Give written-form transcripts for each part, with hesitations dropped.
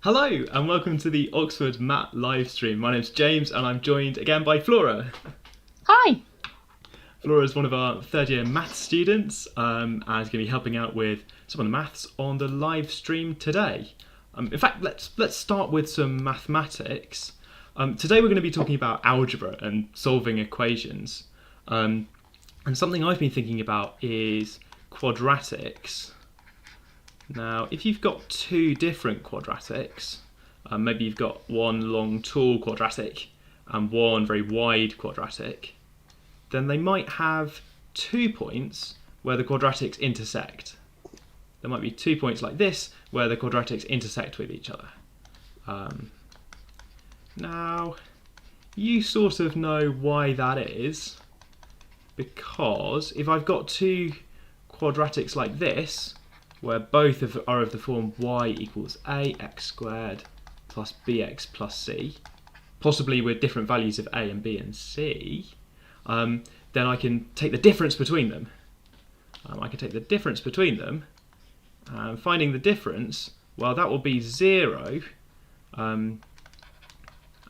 Hello and welcome to the Oxford MAT Livestream. My name's James and I'm joined again by Flora. Hi. Flora is one of our third year maths students and is going to be helping out with some of the maths on the live stream today. In fact, let's start with some mathematics. Today we're going to be talking about algebra and solving equations. And something I've been thinking about is quadratics. Now, if you've got two different quadratics, maybe you've got one long, tall quadratic and one very wide quadratic, then they might have 2 points where the quadratics intersect. There might be 2 points like this where the quadratics intersect with each other. Now, you sort of know why that is, because if I've got two quadratics like this, where both are of the form y equals ax squared plus bx plus c, possibly with different values of a and b and c, then I can take the difference between them. And finding the difference, well, that will be 0,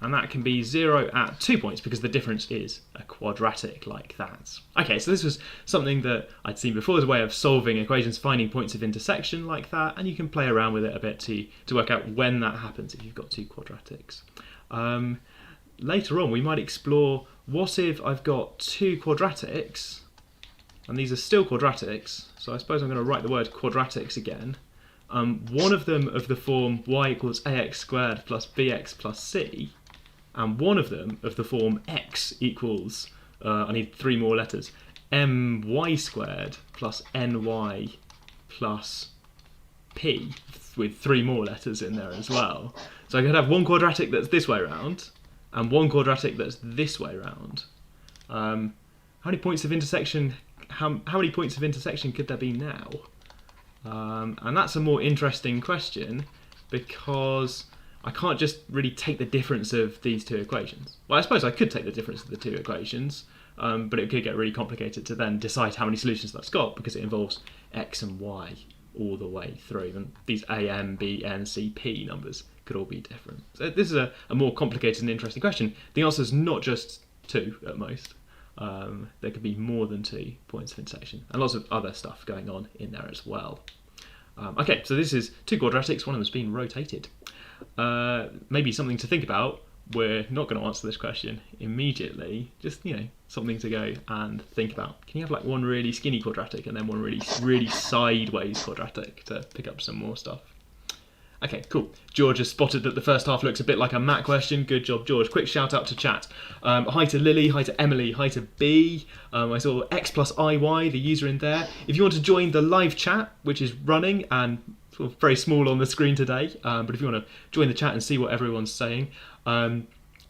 and that can be 0 at 2 points because the difference is a quadratic like that. Okay, so this was something that I'd seen before as a way of solving equations, finding points of intersection like that, and you can play around with it a bit to work out when that happens if you've got two quadratics. Later on we might explore what if I've got two quadratics, and these are still quadratics, so I suppose I'm going to write the word quadratics again. One of them of the form y equals ax squared plus bx plus c, and one of them of the form x equals, I need 3 more letters, my squared plus ny plus p, with 3 more letters in there as well. So I could have one quadratic that's this way round, and one quadratic that's this way round. How many points of intersection? How many points of intersection could there be now? And that's a more interesting question because I can't just really take the difference of these two equations. Well, I suppose I could take the difference of the two equations, but it could get really complicated to then decide how many solutions that's got because it involves x and y all the way through. And these a, m, b, n, c, p numbers could all be different. So this is a more complicated and interesting question. The answer is not just 2 at most. There could be more than 2 points of intersection and lots of other stuff going on in there as well. Okay, so this is two quadratics, one of them's been rotated. Maybe something to think about. We're not going to answer this question immediately, just, something to go and think about. Can you have like one really skinny quadratic and then one really sideways quadratic to pick up some more stuff? Okay, cool. George has spotted that the first half looks a bit like a math question. Good job, George. Quick shout out to chat. Hi to Lily, hi to Emily, hi to B. I saw X plus IY, the user in there. If you want to join the live chat, which is running and sort of very small on the screen today, but if you want to join the chat and see what everyone's saying, you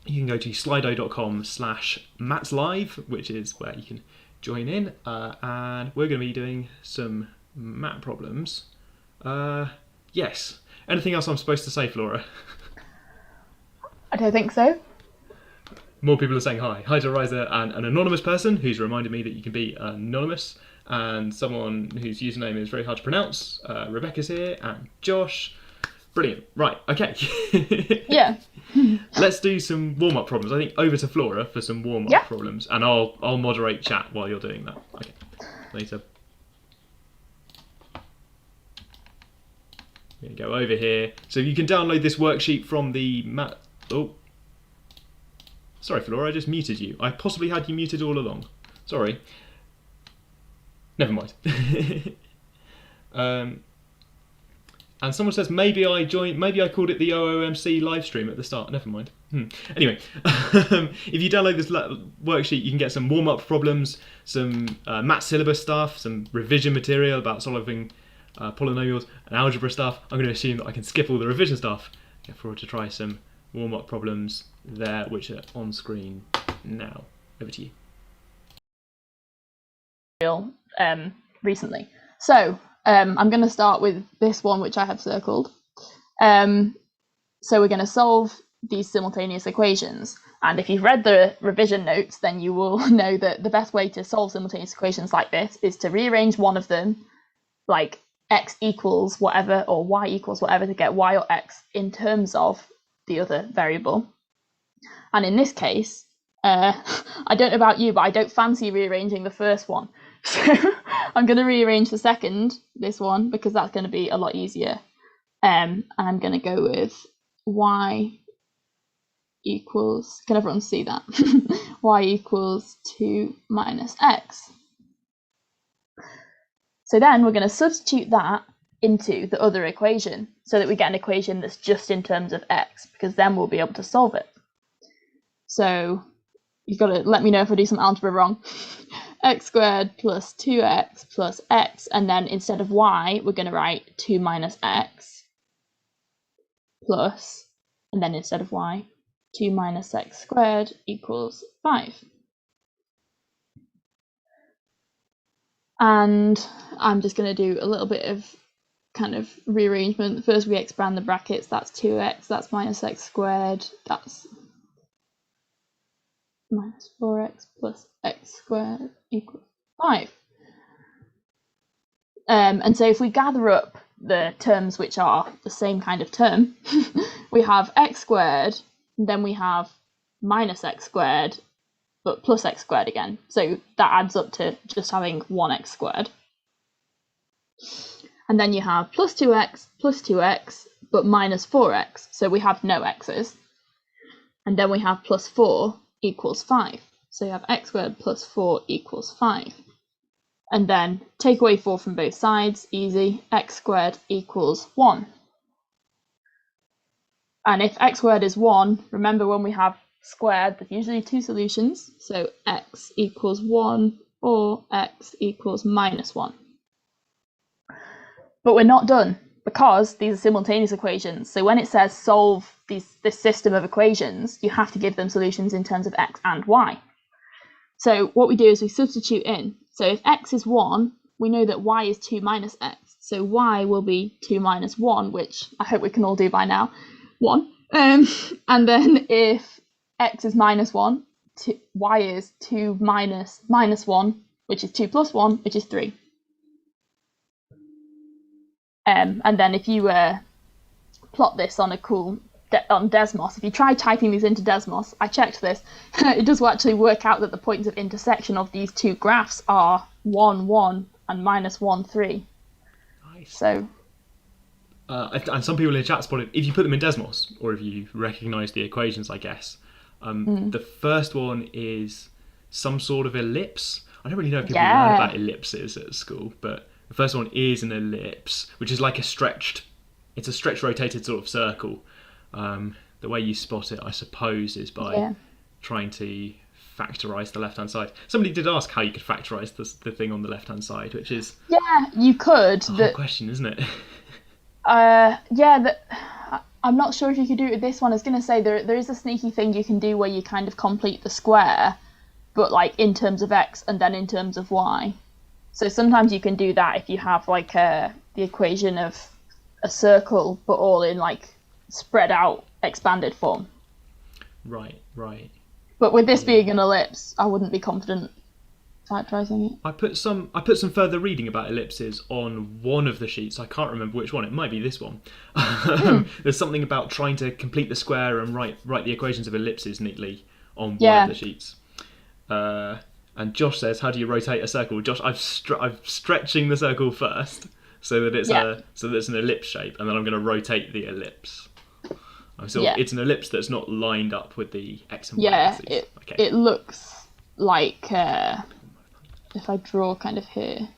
can go to slido.com/matslive, which is where you can join in, and we're going to be doing some math problems. Yes. Anything else I'm supposed to say, Flora? I don't think so. More people are saying hi. Hi to Riza and an anonymous person who's reminded me that you can be anonymous, and someone whose username is very hard to pronounce. Rebecca's here, and Josh. Brilliant. Right, okay. Yeah. Let's do some warm-up problems. I think over to Flora for some warm-up problems, and I'll moderate chat while you're doing that. Okay. Later. I'm going to go over here. So you can download this worksheet from the mat. Oh. Sorry, Flora, I just muted you. I possibly had you muted all along. Sorry. Never mind. And someone says maybe I called it the OOMC live stream at the start. Never mind. Anyway, if you download this worksheet, you can get some warm-up problems, some math syllabus stuff, some revision material about solving polynomials and algebra stuff. I'm going to assume that I can skip all the revision stuff. Get forward to try some warm-up problems there, which are on screen now. Over to you. Recently. So I'm going to start with this one, which I have circled. So we're going to solve these simultaneous equations. And if you've read the revision notes, then you will know that the best way to solve simultaneous equations like this is to rearrange one of them like x equals whatever or y equals whatever to get y or x in terms of the other variable. And in this case, I don't know about you, but I don't fancy rearranging the first one. So I'm going to rearrange the second, this one, because that's going to be a lot easier. And I'm going to go with y equals, can everyone see that? Y equals 2 minus x. So then we're going to substitute that into the other equation so that we get an equation that's just in terms of x, because then we'll be able to solve it. So you've got to let me know if I do some algebra wrong. X squared plus 2x plus x, and then instead of y, we're going to write 2 minus x plus, and then instead of y, 2 minus x squared equals 5. And I'm just going to do a little bit of kind of rearrangement. First we expand the brackets, that's 2x, that's minus x squared, that's minus 4x plus x squared equals 5. And so if we gather up the terms which are the same kind of term, we have x squared, and then we have minus x squared, but plus x squared again. So that adds up to just having 1x squared. And then you have plus 2x, but minus 4x. So we have no x's. And then we have plus 4 equals 5. So you have x squared plus 4 equals 5. And then take away 4 from both sides, easy, x squared equals 1. And if x squared is 1, remember when we have squared, there's usually two solutions. So x equals 1 or x equals minus 1. But we're not done, because these are simultaneous equations. So when it says solve this system of equations, you have to give them solutions in terms of x and y. So what we do is we substitute in. So if x is 1, we know that y is 2 minus x. So y will be 2 minus 1, which I hope we can all do by now, 1. And then if x is minus 1, y is 2 minus 1, which is 2 plus 1, which is 3. And then if you plot this on on Desmos, if you try typing these into Desmos, I checked this, it does actually work out that the points of intersection of these two graphs are 1, 1 and minus 1, 3. Nice. So, and some people in the chat spotted, if you put them in Desmos, or if you recognise the equations, I guess, the first one is some sort of ellipse. I don't really know if people learn about ellipses at school, but the first one is an ellipse, which is like it's a stretched rotated sort of circle. The way you spot it, I suppose, is by trying to factorise the left-hand side. Somebody did ask how you could factorise the thing on the left-hand side, which is... Yeah, you could. The whole question, isn't it? I'm not sure if you could do it with this one. I was going to say there is a sneaky thing you can do where you kind of complete the square, but like in terms of x and then in terms of y. So sometimes you can do that if you have like the equation of a circle, but all in like spread out expanded form. Right. But with this being an ellipse, I wouldn't be confident factorising it. I put some further reading about ellipses on one of the sheets. I can't remember which one. It might be this one. There's something about trying to complete the square and write the equations of ellipses neatly on one of the sheets. And Josh says, "How do you rotate a circle?" Josh, I'm stretching the circle first so that it's an ellipse shape, and then I'm going to rotate the ellipse. It's an ellipse that's not lined up with the x and y axes. It looks like if I draw kind of here,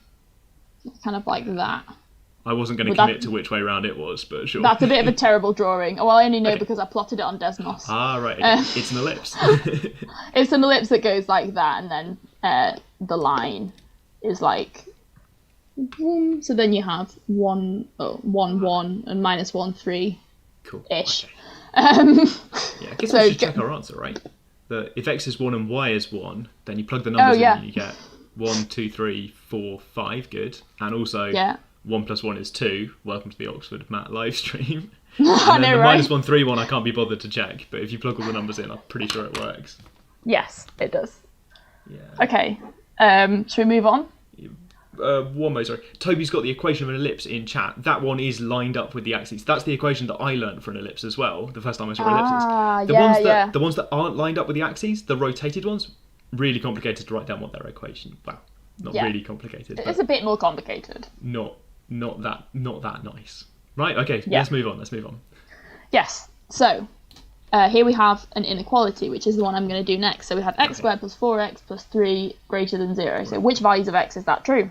it's kind of like that. I wasn't going to commit to which way round it was, but sure. That's a bit of a terrible drawing. Well, I only know because I plotted it on Desmos. Ah, right. Okay. It's an ellipse. It's an ellipse that goes like that, and then the line is like... So then you have 1, 1, and minus 1, 3. Cool-ish. Okay. I guess we should check our answer, right? If x is 1 and y is 1, then you plug the numbers in and you get 1, 2, 3, 4, 5. Good. And also... 1 plus 1 is 2. Welcome to the Oxford MAT Livestream. And then the minus 1, 3 one I can't be bothered to check, but if you plug all the numbers in, I'm pretty sure it works. Yes, it does. Yeah. Okay. Should we move on? one more, sorry. Toby's got the equation of an ellipse in chat. That one is lined up with the axes. That's the equation that I learned for an ellipse as well, the first time I saw ellipses. The ones that aren't lined up with the axes, the rotated ones, really complicated to write down what their equation. Well, not really complicated. It's a bit more complicated. Not that nice. Right, okay, let's move on. Yes, so here we have an inequality, which is the one I'm going to do next. So we have x squared plus 4x plus 3 greater than 0. So which values of x is that true?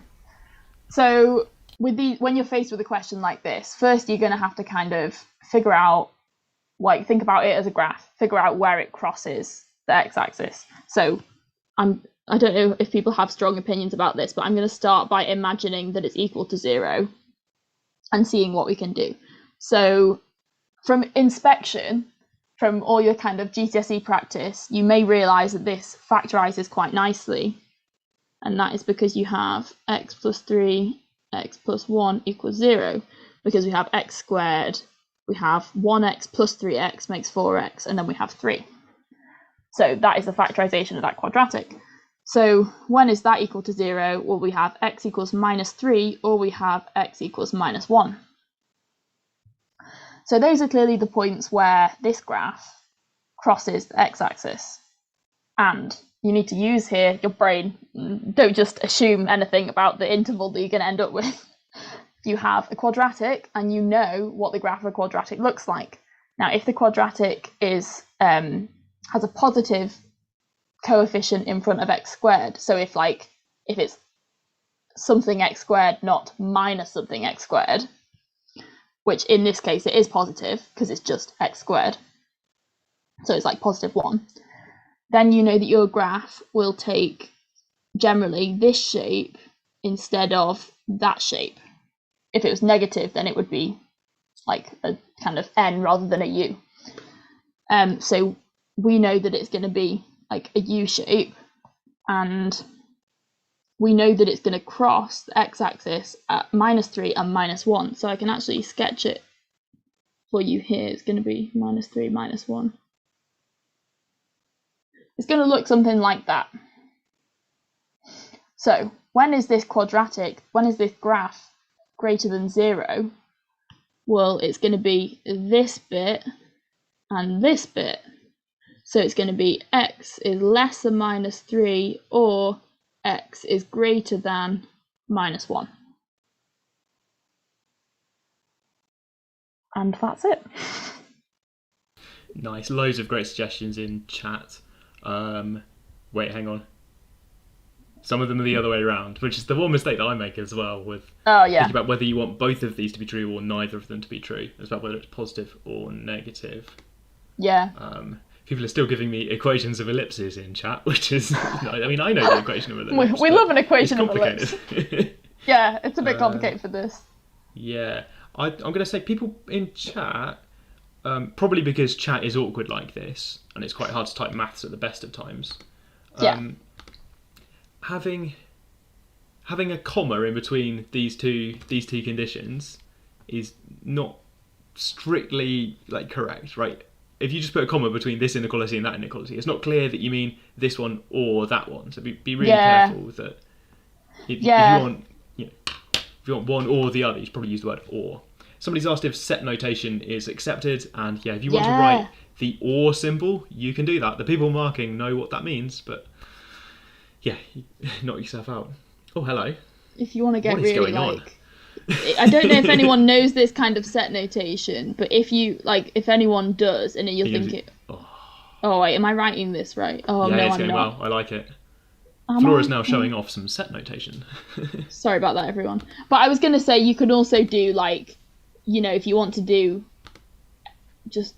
So when you're faced with a question like this, first you're going to have to kind of figure out, like, think about it as a graph, figure out where it crosses the x-axis. So I don't know if people have strong opinions about this, but I'm going to start by imagining that it's equal to 0 and seeing what we can do. So from inspection, from all your kind of GCSE practice, you may realise that this factorises quite nicely. And that is because you have x plus 3, x plus 1 equals 0. Because we have x squared, we have 1x plus 3x makes 4x, and then we have 3. So that is the factorisation of that quadratic. So when is that equal to 0? Well, we have x equals minus 3, or we have x equals minus 1. So those are clearly the points where this graph crosses the x-axis. And you need to use here your brain. Don't just assume anything about the interval that you're going to end up with. You have a quadratic, and you know what the graph of a quadratic looks like. Now, if the quadratic is has a positive coefficient in front of x squared, so if it's something x squared, not minus something x squared, which in this case it is positive because it's just x squared, so it's like positive 1, then you know that your graph will take generally this shape instead of that shape. If it was negative, then it would be like a kind of N rather than a U. So we know that it's going to be like a U shape, and we know that it's going to cross the x-axis at minus 3 and minus 1. So I can actually sketch it for you here. It's going to be minus 3, minus 1. It's going to look something like that. So when is this quadratic, when is this graph greater than 0? Well, it's going to be this bit and this bit. So it's going to be x is less than minus 3, or x is greater than minus 1. And that's it. Nice. Loads of great suggestions in chat. Wait, hang on. Some of them are the other way around, which is the one mistake that I make as well, with thinking about whether you want both of these to be true or neither of them to be true. It's about whether it's positive or negative. Yeah. People are still giving me equations of ellipses in chat, which is, I mean, I know the equation of an ellipse. We love an equation of ellipse. Yeah, it's a bit complicated for this. Yeah. I'm going to say people in chat, probably because chat is awkward like this, and it's quite hard to type maths at the best of times. Having a comma in between these two conditions is not strictly correct, right? If you just put a comma between this inequality and that inequality, it's not clear that you mean this one or that one. So be really careful that if you want one or the other, you should probably use the word or. Somebody's asked if set notation is accepted, and if you want to write the or symbol, you can do that. The people marking know what that means, but knock yourself out. Oh, hello. If you want to get what really on? I don't know if anyone knows this kind of set notation, but if anyone does, and you're thinking, oh wait, am I writing this right? Oh no, it's I'm going not. well. I like it. Flora's now showing off some set notation. Sorry about that, everyone. But I was going to say you could also do if you want to do just.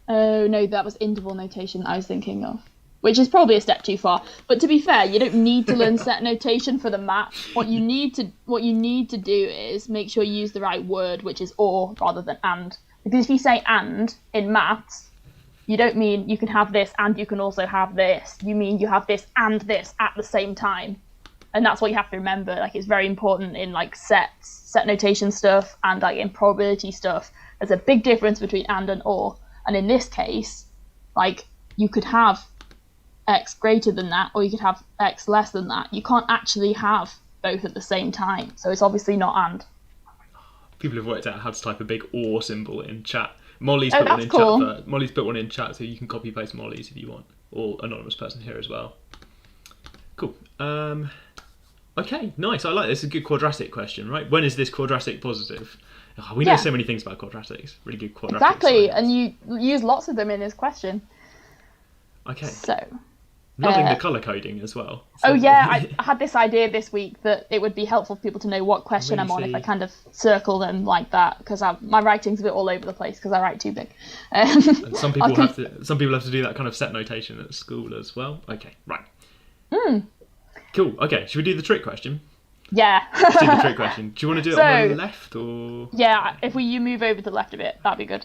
Oh no, that was interval notation that I was thinking of, which is probably a step too far. But to be fair, you don't need to learn set notation for the math. What you need to do is make sure you use the right word, which is or rather than and. Because if you say and in maths, you don't mean you can have this and you can also have this. You mean you have this and this at the same time. And that's what you have to remember. It's very important in set notation stuff and in probability stuff. There's a big difference between and or. And in this case, you could have x greater than that, or you could have x less than that. You can't actually have both at the same time, so it's obviously not and. People have worked out how to type a big or symbol in chat. Molly's Oh, put one that's in cool. chat. Molly's put one in chat, so you can copy paste Molly's if you want, or anonymous person here as well. Cool. Okay, nice. I like this. It's a good quadratic question, right? When is this quadratic positive? Oh, we know so many things about quadratics. Really good quadratics. Exactly, and you use lots of them in this question. Okay. So. Loving the colour coding as well. Oh yeah, I had this idea this week that it would be helpful for people to know what question I'm on if I kind of circle them like that, because my writing's a bit all over the place because I write too big. And some people have to do that kind of set notation at school as well. Okay, right. Cool. Okay, should we do the trick question? Yeah. Let's do the trick question. Do you want to do it on the left or? Yeah, if you move over to the left a bit, that'd be good.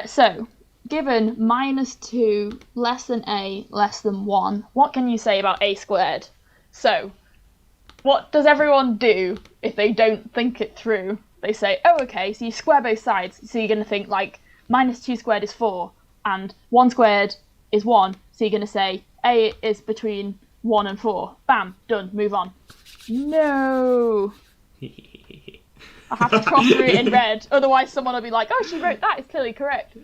So, given -2 less than a less than 1, what can you say about a squared? So, what does everyone do if they don't think it through? They say, oh, okay, so you square both sides. So you're going to think like -2 squared is 4 and 1 squared is 1. So you're going to say a is between 1 and 4. Bam, done, move on. No. I have to cross through it in red, otherwise someone will be like, oh, she wrote that, it's clearly correct.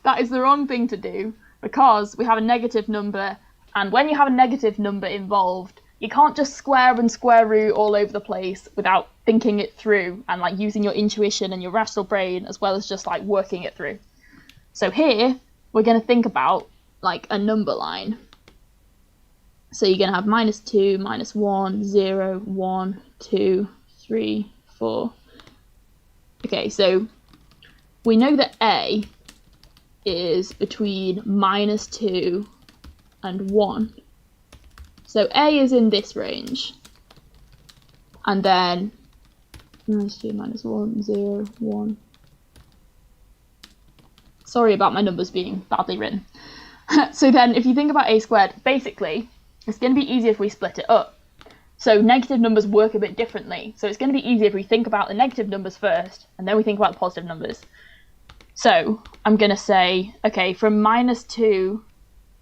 That is the wrong thing to do, because we have a negative number, and when you have a negative number involved, you can't just square and square root all over the place without thinking it through and like using your intuition and your rational brain as well as just like working it through. So here, we're going to think about like a number line. So you're going to have -2, -1, 0, 1, 2, 3, 4. Okay, so we know that A is between -2 and 1. So A is in this range. And then -2, -1, 0, 1. Sorry about my numbers being badly written. So then if you think about a squared, basically, it's going to be easier if we split it up. So negative numbers work a bit differently. So it's going to be easier if we think about the negative numbers first, and then we think about the positive numbers. So I'm going to say, okay, from -2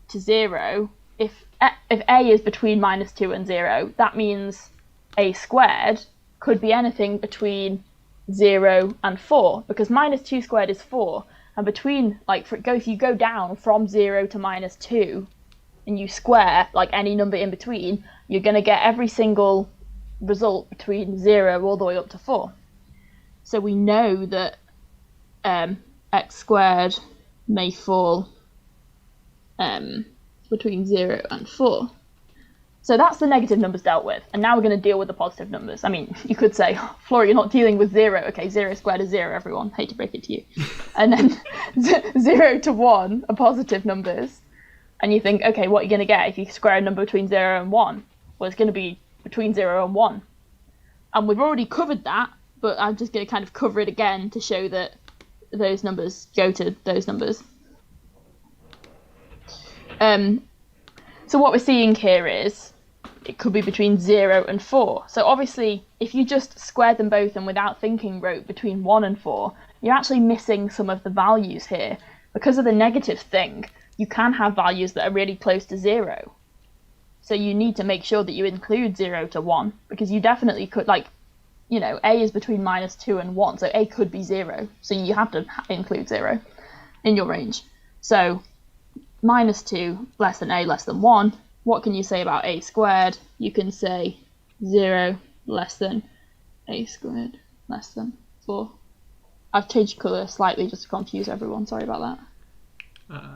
to 0, if a is between -2 and 0, that means a squared could be anything between 0 and 4, because -2 squared is 4, and between, like, if you go down from 0 to -2, and you square, like, any number in between, you're going to get every single result between 0 all the way up to 4. So we know that x squared may fall between 0 and 4. So that's the negative numbers dealt with. And now we're going to deal with the positive numbers. I mean, you could say, Flora, you're not dealing with 0. Okay, 0 squared is 0, everyone. Hate to break it to you. And then 0 to 1 are positive numbers. And you think, okay, what are you going to get if you square a number between 0 and 1? Well, it's going to be between 0 and 1. And we've already covered that, but I'm just going to kind of cover it again to show that those numbers go to those numbers. So what we're seeing here is it could be between 0 and 4. So obviously, if you just squared them both and without thinking wrote between 1 and 4, you're actually missing some of the values here. Because of the negative thing, you can have values that are really close to 0. So you need to make sure that you include 0 to 1, because you definitely could, like, you know, a is between -2 and 1, so a could be 0. So you have to include 0 in your range. So -2 less than a less than 1. What can you say about a squared? You can say 0 less than a squared less than 4. I've changed colour slightly just to confuse everyone. Sorry about that.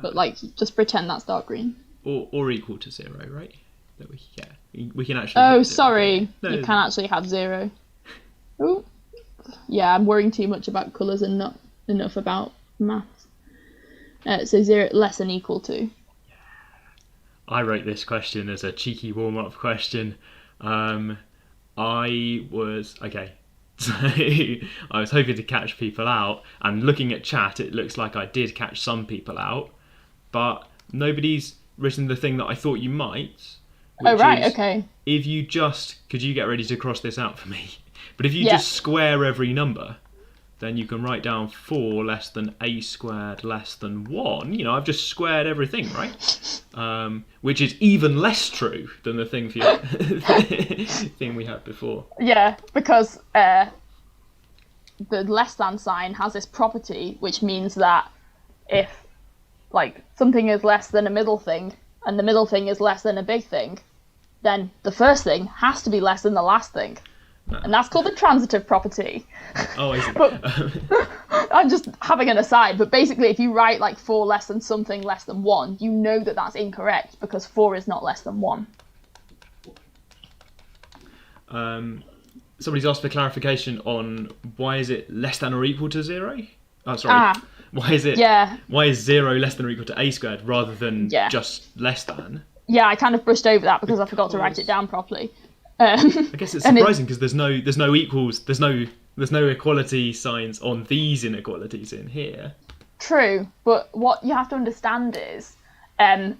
But like, just pretend that's dark green. Or equal to 0, right? That we can actually. Oh, sorry. No, you can actually have 0. Oh, yeah. I'm worrying too much about colours and not enough about maths. So 0 less than equal to. I wrote this question as a cheeky warm-up question. I was so I was hoping to catch people out, and looking at chat, it looks like I did catch some people out, but nobody's written the thing that I thought you might. Oh, right, okay. If you just, could you get ready to cross this out for me? But if you just square every number, then you can write down 4 less than a squared less than 1. You know, I've just squared everything, right? Which is even less true than the thing thing we had before. Yeah, because the less than sign has this property, which means that if like something is less than a middle thing and the middle thing is less than a big thing, then the first thing has to be less than the last thing. And that's called the transitive property. Oh, I see. But I'm just having an aside, but basically if you write like 4 less than something less than 1, you know that that's incorrect because 4 is not less than 1. Somebody's asked for clarification on why is it less than or equal to 0? Oh, sorry. Why is 0 less than or equal to a squared rather than just less than? Yeah, I kind of brushed over that because I forgot to write it down properly. I guess it's surprising because there's no equals, there's no equality signs on these inequalities in here. True, but what you have to understand is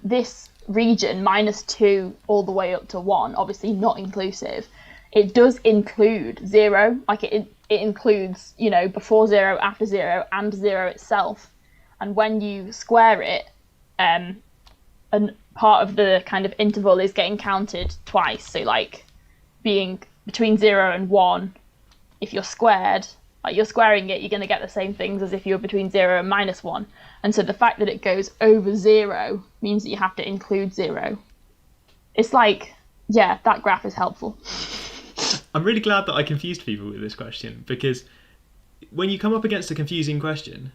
this region -2 all the way up to 1, obviously not inclusive. It does include 0, like it includes, you know, before 0, after 0, and 0 itself. And when you square it, and part of the kind of interval is getting counted twice. So like being between 0 and 1, if you're squared, like you're squaring it, you're going to get the same things as if you were between 0 and -1. And so the fact that it goes over 0 means that you have to include 0. It's like, yeah, that graph is helpful. I'm really glad that I confused people with this question, because when you come up against a confusing question,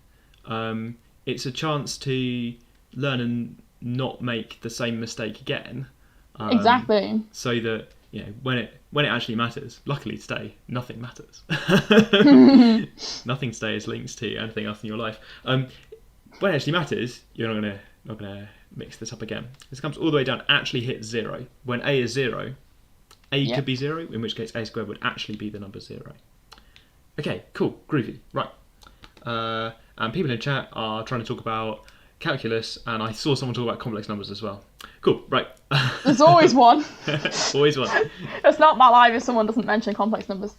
it's a chance to learn and not make the same mistake again. Exactly. So that, you know, when it actually matters, luckily today, nothing matters. Nothing today is linked to anything else in your life. When it actually matters, you're not gonna mix this up again. This comes all the way down, actually hits 0. When a is 0, a could be 0, in which case a squared would actually be the number 0. Okay, cool, groovy, right. And people in chat are trying to talk about calculus, and I saw someone talk about complex numbers as well. Cool, right. There's always one. Always one. It's not my life if someone doesn't mention complex numbers.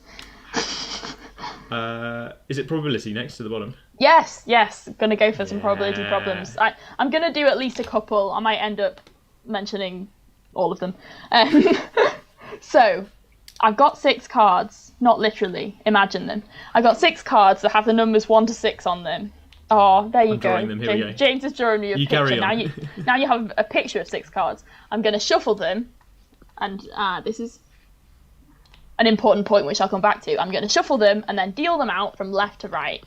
Is it probability next to the bottom? Yes. Going to go for some probability problems. I'm going to do at least a couple. I might end up mentioning all of them. So, I've got 6 cards, not literally, imagine them. I've got 6 cards that have the numbers 1 to 6 on them. Oh, there you go. Them. Here we go. James is drawing me a picture. Carry on. Now you have a picture of 6 cards. I'm going to shuffle them, and this is an important point which I'll come back to. I'm going to shuffle them and then deal them out from left to right.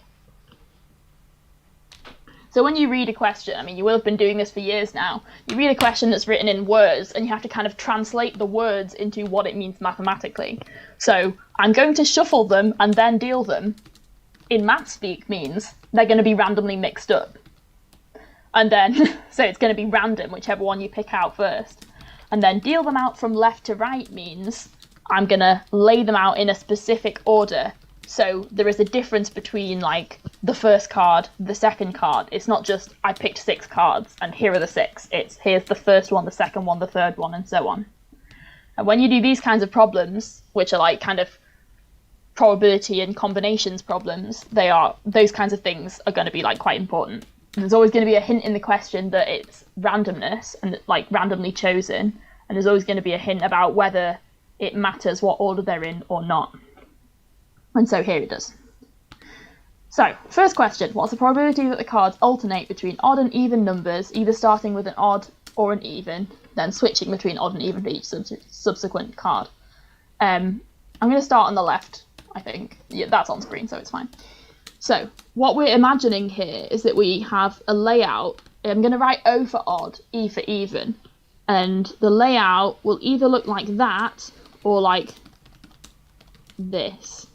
So when you read a question, I mean, you will have been doing this for years now, you read a question that's written in words and you have to kind of translate the words into what it means mathematically. So I'm going to shuffle them and then deal them. In math speak means they're going to be randomly mixed up. And then, so it's going to be random, whichever one you pick out first. And then deal them out from left to right means I'm going to lay them out in a specific order. So there is a difference between like the first card, the second card. It's not just I picked 6 cards and here are the 6. It's here's the first one, the second one, the third one, and so on. And when you do these kinds of problems, which are like kind of probability and combinations problems, those kinds of things are going to be like quite important. There's always going to be a hint in the question that it's randomness and like randomly chosen, and there's always going to be a hint about whether it matters what order they're in or not. And so here it does. So, first question, what's the probability that the cards alternate between odd and even numbers, either starting with an odd or an even, then switching between odd and even for each subsequent card? I'm going to start on the left, I think. Yeah, that's on screen, so it's fine. So, what we're imagining here is that we have a layout. I'm going to write O for odd, E for even. And the layout will either look like that or like this.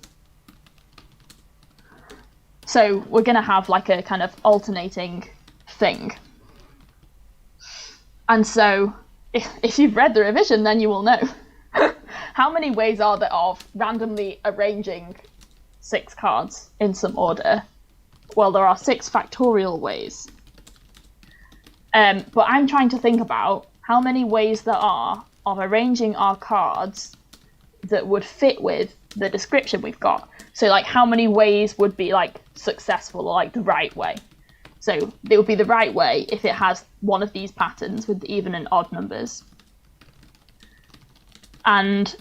So we're going to have like a kind of alternating thing. And so if you've read the revision, then you will know. How many ways are there of randomly arranging 6 cards in some order? Well, there are 6 factorial ways. But I'm trying to think about how many ways there are of arranging our cards that would fit with the description we've got. So like how many ways would be like successful or like the right way. So it would be the right way if it has one of these patterns with the even and odd numbers. And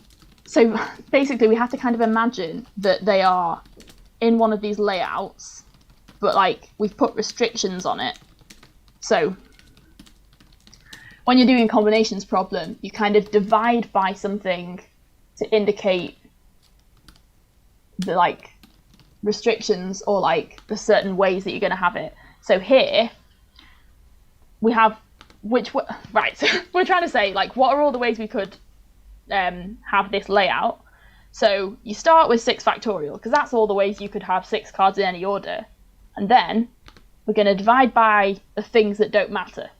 so basically we have to kind of imagine that they are in one of these layouts, but like we've put restrictions on it. So when you're doing a combinations problem, you kind of divide by something to indicate the like restrictions or like the certain ways that you're going to have it. So here we have right. So we're trying to say like what are all the ways we could have this layout. So you start with 6 factorial because that's all the ways you could have 6 cards in any order, and then we're going to divide by the things that don't matter.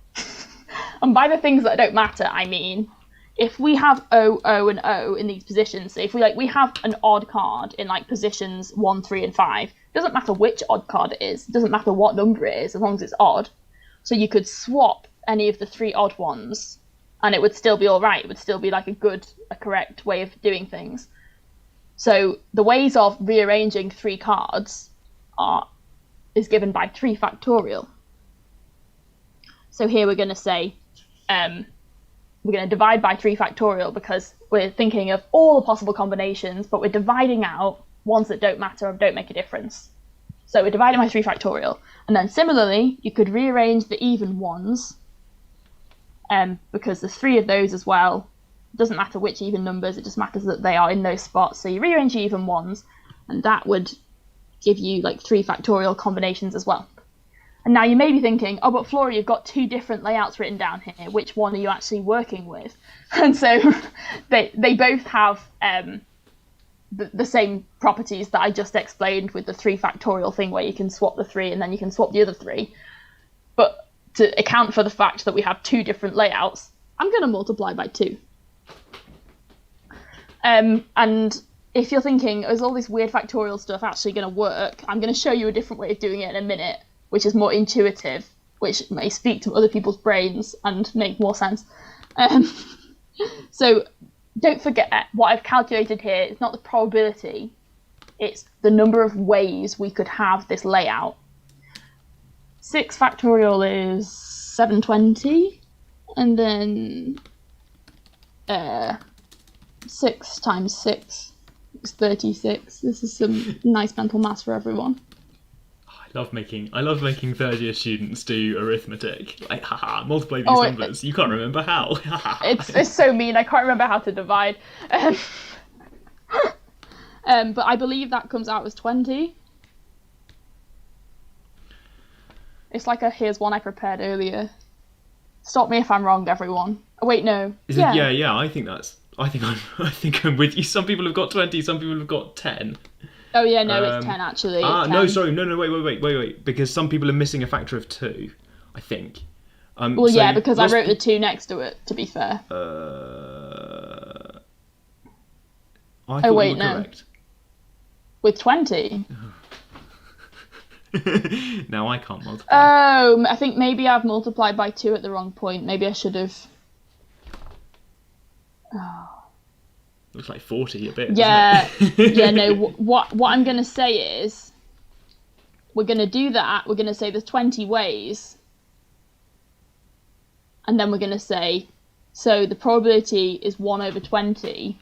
And by the things that don't matter, I mean if we have O, O, and O in these positions, so if we have an odd card in like positions 1, 3, and 5, it doesn't matter which odd card it is, it doesn't matter what number it is, as long as it's odd. So you could swap any of the 3 odd ones, and it would still be all right. It would still be like a correct way of doing things. So the ways of rearranging 3 cards is given by 3 factorial. So here we're going to say, we're going to divide by 3 factorial because we're thinking of all the possible combinations, but we're dividing out ones that don't matter or don't make a difference. So we're dividing by 3 factorial. And then similarly, you could rearrange the even ones, because there's 3 of those as well. It doesn't matter which even numbers, it just matters that they are in those spots. So you rearrange the even ones, and that would give you like 3 factorial combinations as well. And now you may be thinking, oh, but Flora, you've got 2 different layouts written down here. Which one are you actually working with? And so they both have the same properties that I just explained with the 3 factorial thing, where you can swap the 3 and then you can swap the other 3. But to account for the fact that we have 2 different layouts, I'm going to multiply by 2. And if you're thinking, is all this weird factorial stuff actually going to work? I'm going to show you a different way of doing it in a minute, which is more intuitive, which may speak to other people's brains and make more sense. So don't forget, what I've calculated here is not the probability, it's the number of ways we could have this layout. 6 factorial is 720, and then 6 times 6 is 36. This is some nice mental maths for everyone. I love making third-year students do arithmetic. Like, haha, multiply these numbers. You can't remember how. It's so mean. I can't remember how to divide. But I believe that comes out as 20. It's like here's one I prepared earlier. Stop me if I'm wrong, everyone. Oh, wait, no. Yeah. I think I'm with you. Some people have got 20. Some people have got 10. Oh yeah, no, it's 10 actually. No, sorry, no, wait, because some people are missing a factor of 2, I think. Well, so yeah, because I wrote the 2 next to it, to be fair. I thought wait, you were no. correct. With 20? Now I can't multiply. Oh, I think maybe I've multiplied by 2 at the wrong point. Maybe I should have... Oh. Looks like 40 a bit. Yeah, doesn't it? yeah. No. What I'm gonna say is, we're gonna do that. We're gonna say there's 20 ways, and then we're gonna say, so the probability is 1/20,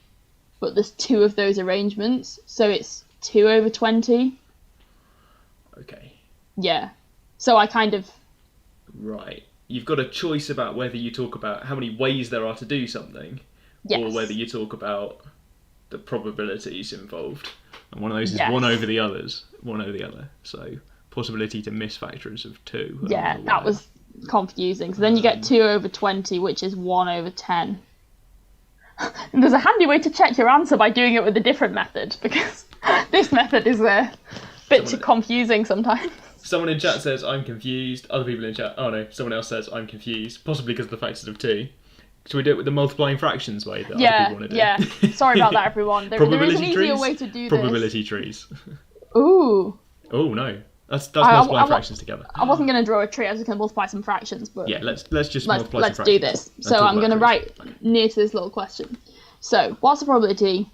but there's 2 of those arrangements, so it's 2/20. Okay. Yeah. So I kind of. Right. You've got a choice about whether you talk about how many ways there are to do something. Yes. Or whether you talk about the probabilities involved. And one of those is one over the others. One over the other. So possibility to miss factors of 2. Yeah, that was confusing. So then you get 2/20, which is 1/10. And there's a handy way to check your answer by doing it with a different method, because this method is a bit too confusing sometimes. Someone in chat says, I'm confused. Other people in chat, oh no, someone else says, I'm confused. Possibly because of the factors of 2. Should we do it with the multiplying fractions way that other people want to do? Yeah. Sorry about that, everyone. There is an easier way to do Probability trees. Ooh. Oh no, that's multiplying fractions together. I wasn't going to draw a tree. I was going to multiply some fractions, but yeah, let's just multiply some fractions. Let's do this. So I'm going to write near to this little question. So what's the probability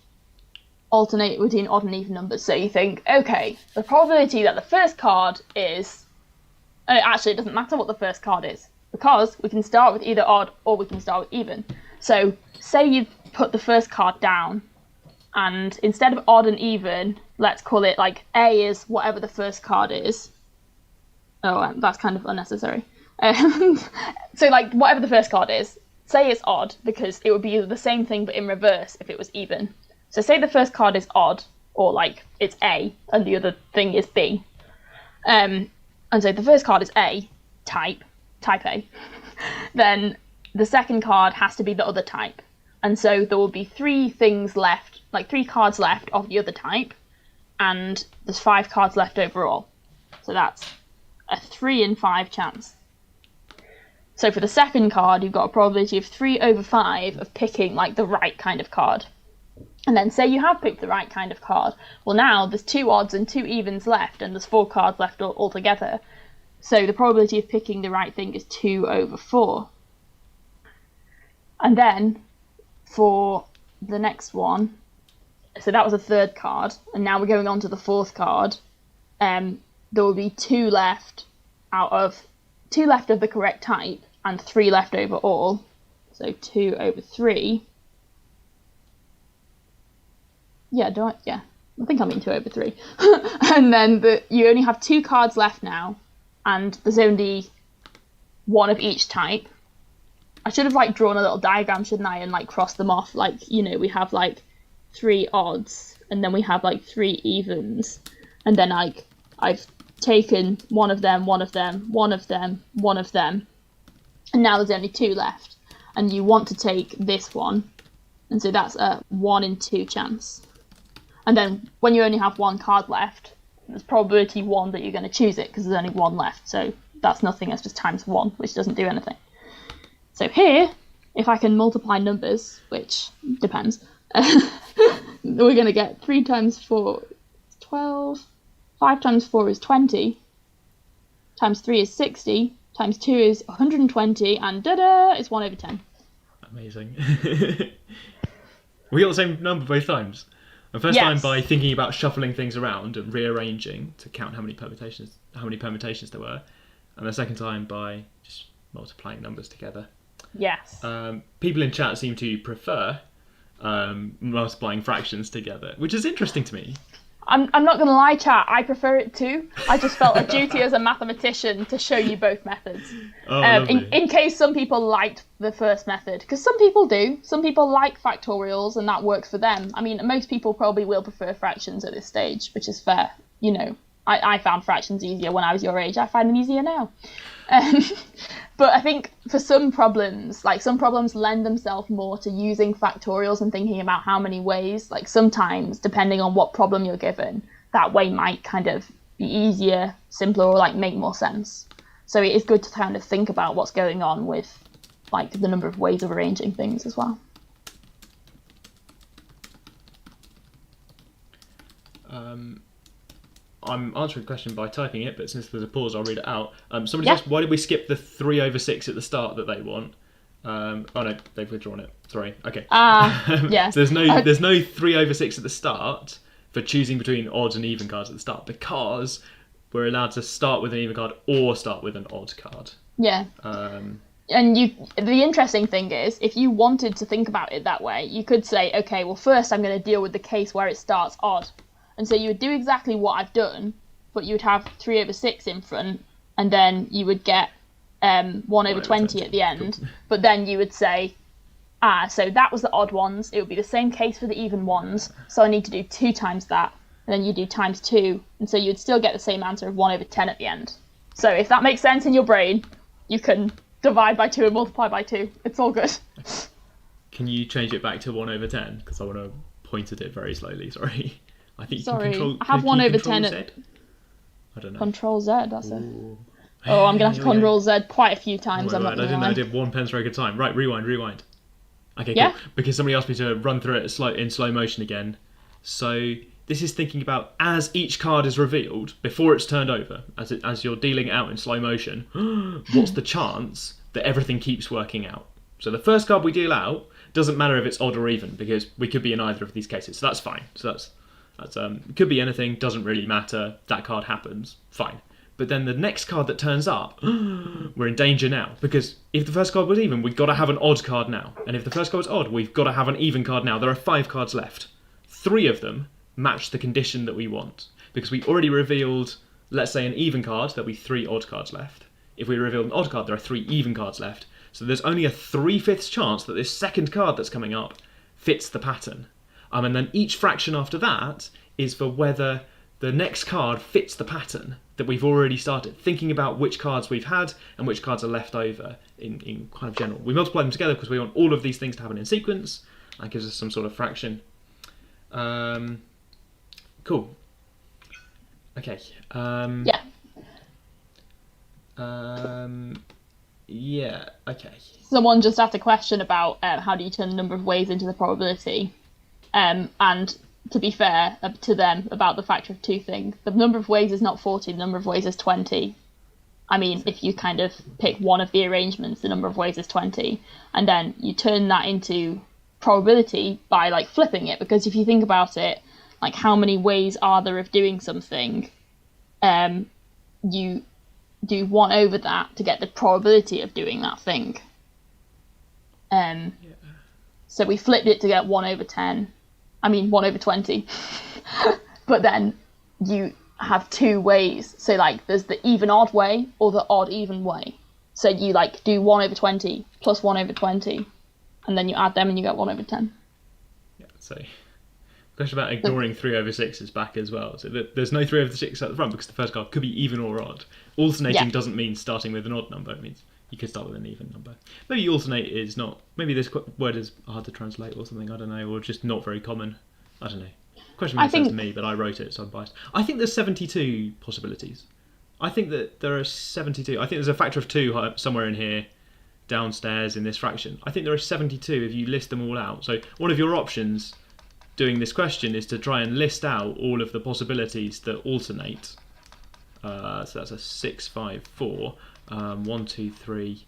alternate between odd and even numbers. So you think, okay, the probability that the first card is... Actually, it doesn't matter what the first card is, because we can start with either odd or we can start with even. So say you've put the first card down, and instead of odd and even, let's call it like A is whatever the first card is. Oh, that's kind of unnecessary. So like whatever the first card is, say it's odd, because it would be the same thing but in reverse if it was even. So say the first card is odd, or like it's A, and the other thing is B. And so the first card is A, type A. Then the second card has to be the other type. And so there will be 3 things left, like 3 cards left of the other type, and there's 5 cards left overall. So that's a 3 in 5 chance. So for the second card, you've got a probability of 3 over 5 of picking like the right kind of card. And then say you have picked the right kind of card. Well, now there's 2 odds and 2 evens left, and there's 4 cards left altogether. So the probability of picking the right thing is 2 over 4. And then for the next one, so that was a third card, and now we're going on to the fourth card. There will be 2 left of the correct type, and 3 left overall. So 2 over 3. Yeah, I think I mean 2 over 3. And then you only have 2 cards left now, and there's only 1 of each type. I should have like drawn a little diagram, shouldn't I, and like crossed them off. Like, you know, we have like 3 odds, and then we have like 3 evens, and then like I've taken 1 of them, 1 of them, 1 of them, 1 of them, and now there's only 2 left, and you want to take this one, and so that's a 1 in 2 chance. And then when you only have 1 card left, there's probability 1 that you're going to choose it, because there's only 1 left, so that's nothing, that's just times 1, which doesn't do anything. So here, if I can multiply numbers, which depends, we're going to get 3 times 4 is 12, 5 times 4 is 20, times 3 is 60, times 2 is 120, and da-da, it's 1 over 10. Amazing. We got the same number both times. The first time by thinking about shuffling things around and rearranging to count how many permutations there were, and the second time by just multiplying numbers together. Yes. People in chat seem to prefer multiplying fractions together, which is interesting to me. I'm not going to lie, chat, I prefer it too. I just felt a duty as a mathematician to show you both methods. In case some people liked the first method, because some people do. Some people like factorials and that works for them. I mean, most people probably will prefer fractions at this stage, which is fair. You know, I found fractions easier when I was your age. I find them easier now. But I think for some problems, like some problems lend themselves more to using factorials and thinking about how many ways. Like sometimes, depending on what problem you're given, that way might kind of be easier, simpler, or like make more sense. So it is good to kind of think about what's going on with like the number of ways of arranging things as well. I'm answering the question by typing it, but since there's a pause, I'll read it out. Somebody asked, why did we skip the 3 over 6 at the start that they want? Oh no, they've withdrawn it. Sorry. Okay. Yes. So there's no 3 over 6 at the start for choosing between odd and even cards at the start, because we're allowed to start with an even card or start with an odd card. Yeah. And the interesting thing is, if you wanted to think about it that way, you could say, okay, well, first I'm going to deal with the case where it starts odd. And so you would do exactly what I've done, but you would have 3 over 6 in front, and then you would get 1 over 20 at the end. Cool. But then you would say, so that was the odd ones. It would be the same case for the even ones. So I need to do 2 times that. And then you do times 2. And so you'd still get the same answer of 1 over 10 at the end. So if that makes sense in your brain, you can divide by 2 and multiply by 2. It's all good. Can you change it back to 1 over 10? Because I want to point at it very slowly, sorry. I think Sorry, you can control. I have 1 over 10 Z? at... I don't know. Control Z, that's it. Oh, I'm going to have to Control Z quite a few times. I didn't know I did 1 pen stroke at a time. Right, rewind. Okay, cool. Because somebody asked me to run through it in slow motion again. So this is thinking about as each card is revealed, before it's turned over, as you're dealing it out in slow motion, what's the chance that everything keeps working out? So the first card we deal out doesn't matter if it's odd or even, because we could be in either of these cases. So that's fine. So That's could be anything, doesn't really matter. That card happens, fine. But then the next card that turns up, we're in danger now. Because if the first card was even, we've got to have an odd card now. And if the first card was odd, we've got to have an even card now. There are 5 cards left. 3 of them match the condition that we want. Because we already revealed, let's say, an even card, there'll be 3 odd cards left. If we reveal an odd card, there are 3 even cards left. So there's only a 3/5 chance that this second card that's coming up fits the pattern. And then each fraction after that is for whether the next card fits the pattern that we've already started, thinking about which cards we've had and which cards are left over in kind of general. We multiply them together because we want all of these things to happen in sequence. That gives us some sort of fraction. Cool. Okay. Yeah, okay. Someone just asked a question about how do you turn the number of ways into the probability. And to be fair to them about the factor of 2 thing, the number of ways is not 40, the number of ways is 20. I mean, if you kind of pick one of the arrangements, the number of ways is 20. And then you turn that into probability by like flipping it, because if you think about it, like how many ways are there of doing something, you do 1 over that to get the probability of doing that thing. So we flipped it to get 1 over 10. I mean 1 over 20. But then you have 2 ways. So like there's the even odd way or the odd even way. So you like do 1 over 20 plus 1 over 20, and then you add them and you get 1 over 10. Yeah, so question about ignoring 3 over 6 is back as well. So there's no 3 over 6 at the front because the first card could be even or odd. Alternating doesn't mean starting with an odd number. It means you could start with an even number. Maybe alternate is not... Maybe this word is hard to translate or something, I don't know, or just not very common. I don't know. Question makes sense to me, but I wrote it, so I'm biased. I think there's 72 possibilities. I think that there are 72. I think there's a factor of 2 somewhere in here, downstairs in this fraction. I think there are 72 if you list them all out. So one of your options doing this question is to try and list out all of the possibilities that alternate. So that's a 6, 5, 4. 1, 2, 3.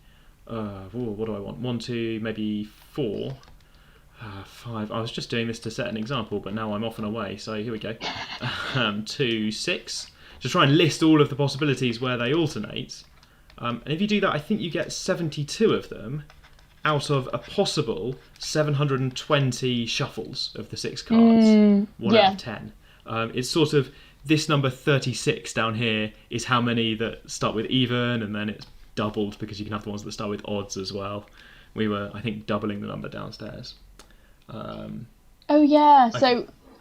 What do I want? 1, 2, maybe 4. 5. I was just doing this to set an example, but now I'm off and away. So here we go. 2, 6. Just try and list all of the possibilities where they alternate. And if you do that, I think you get 72 of them out of a possible 720 shuffles of the 6 cards. 1 out of 10. It's sort of... This number 36 down here is how many that start with even, and then it's doubled because you can have the ones that start with odds as well. We were, I think, doubling the number downstairs. So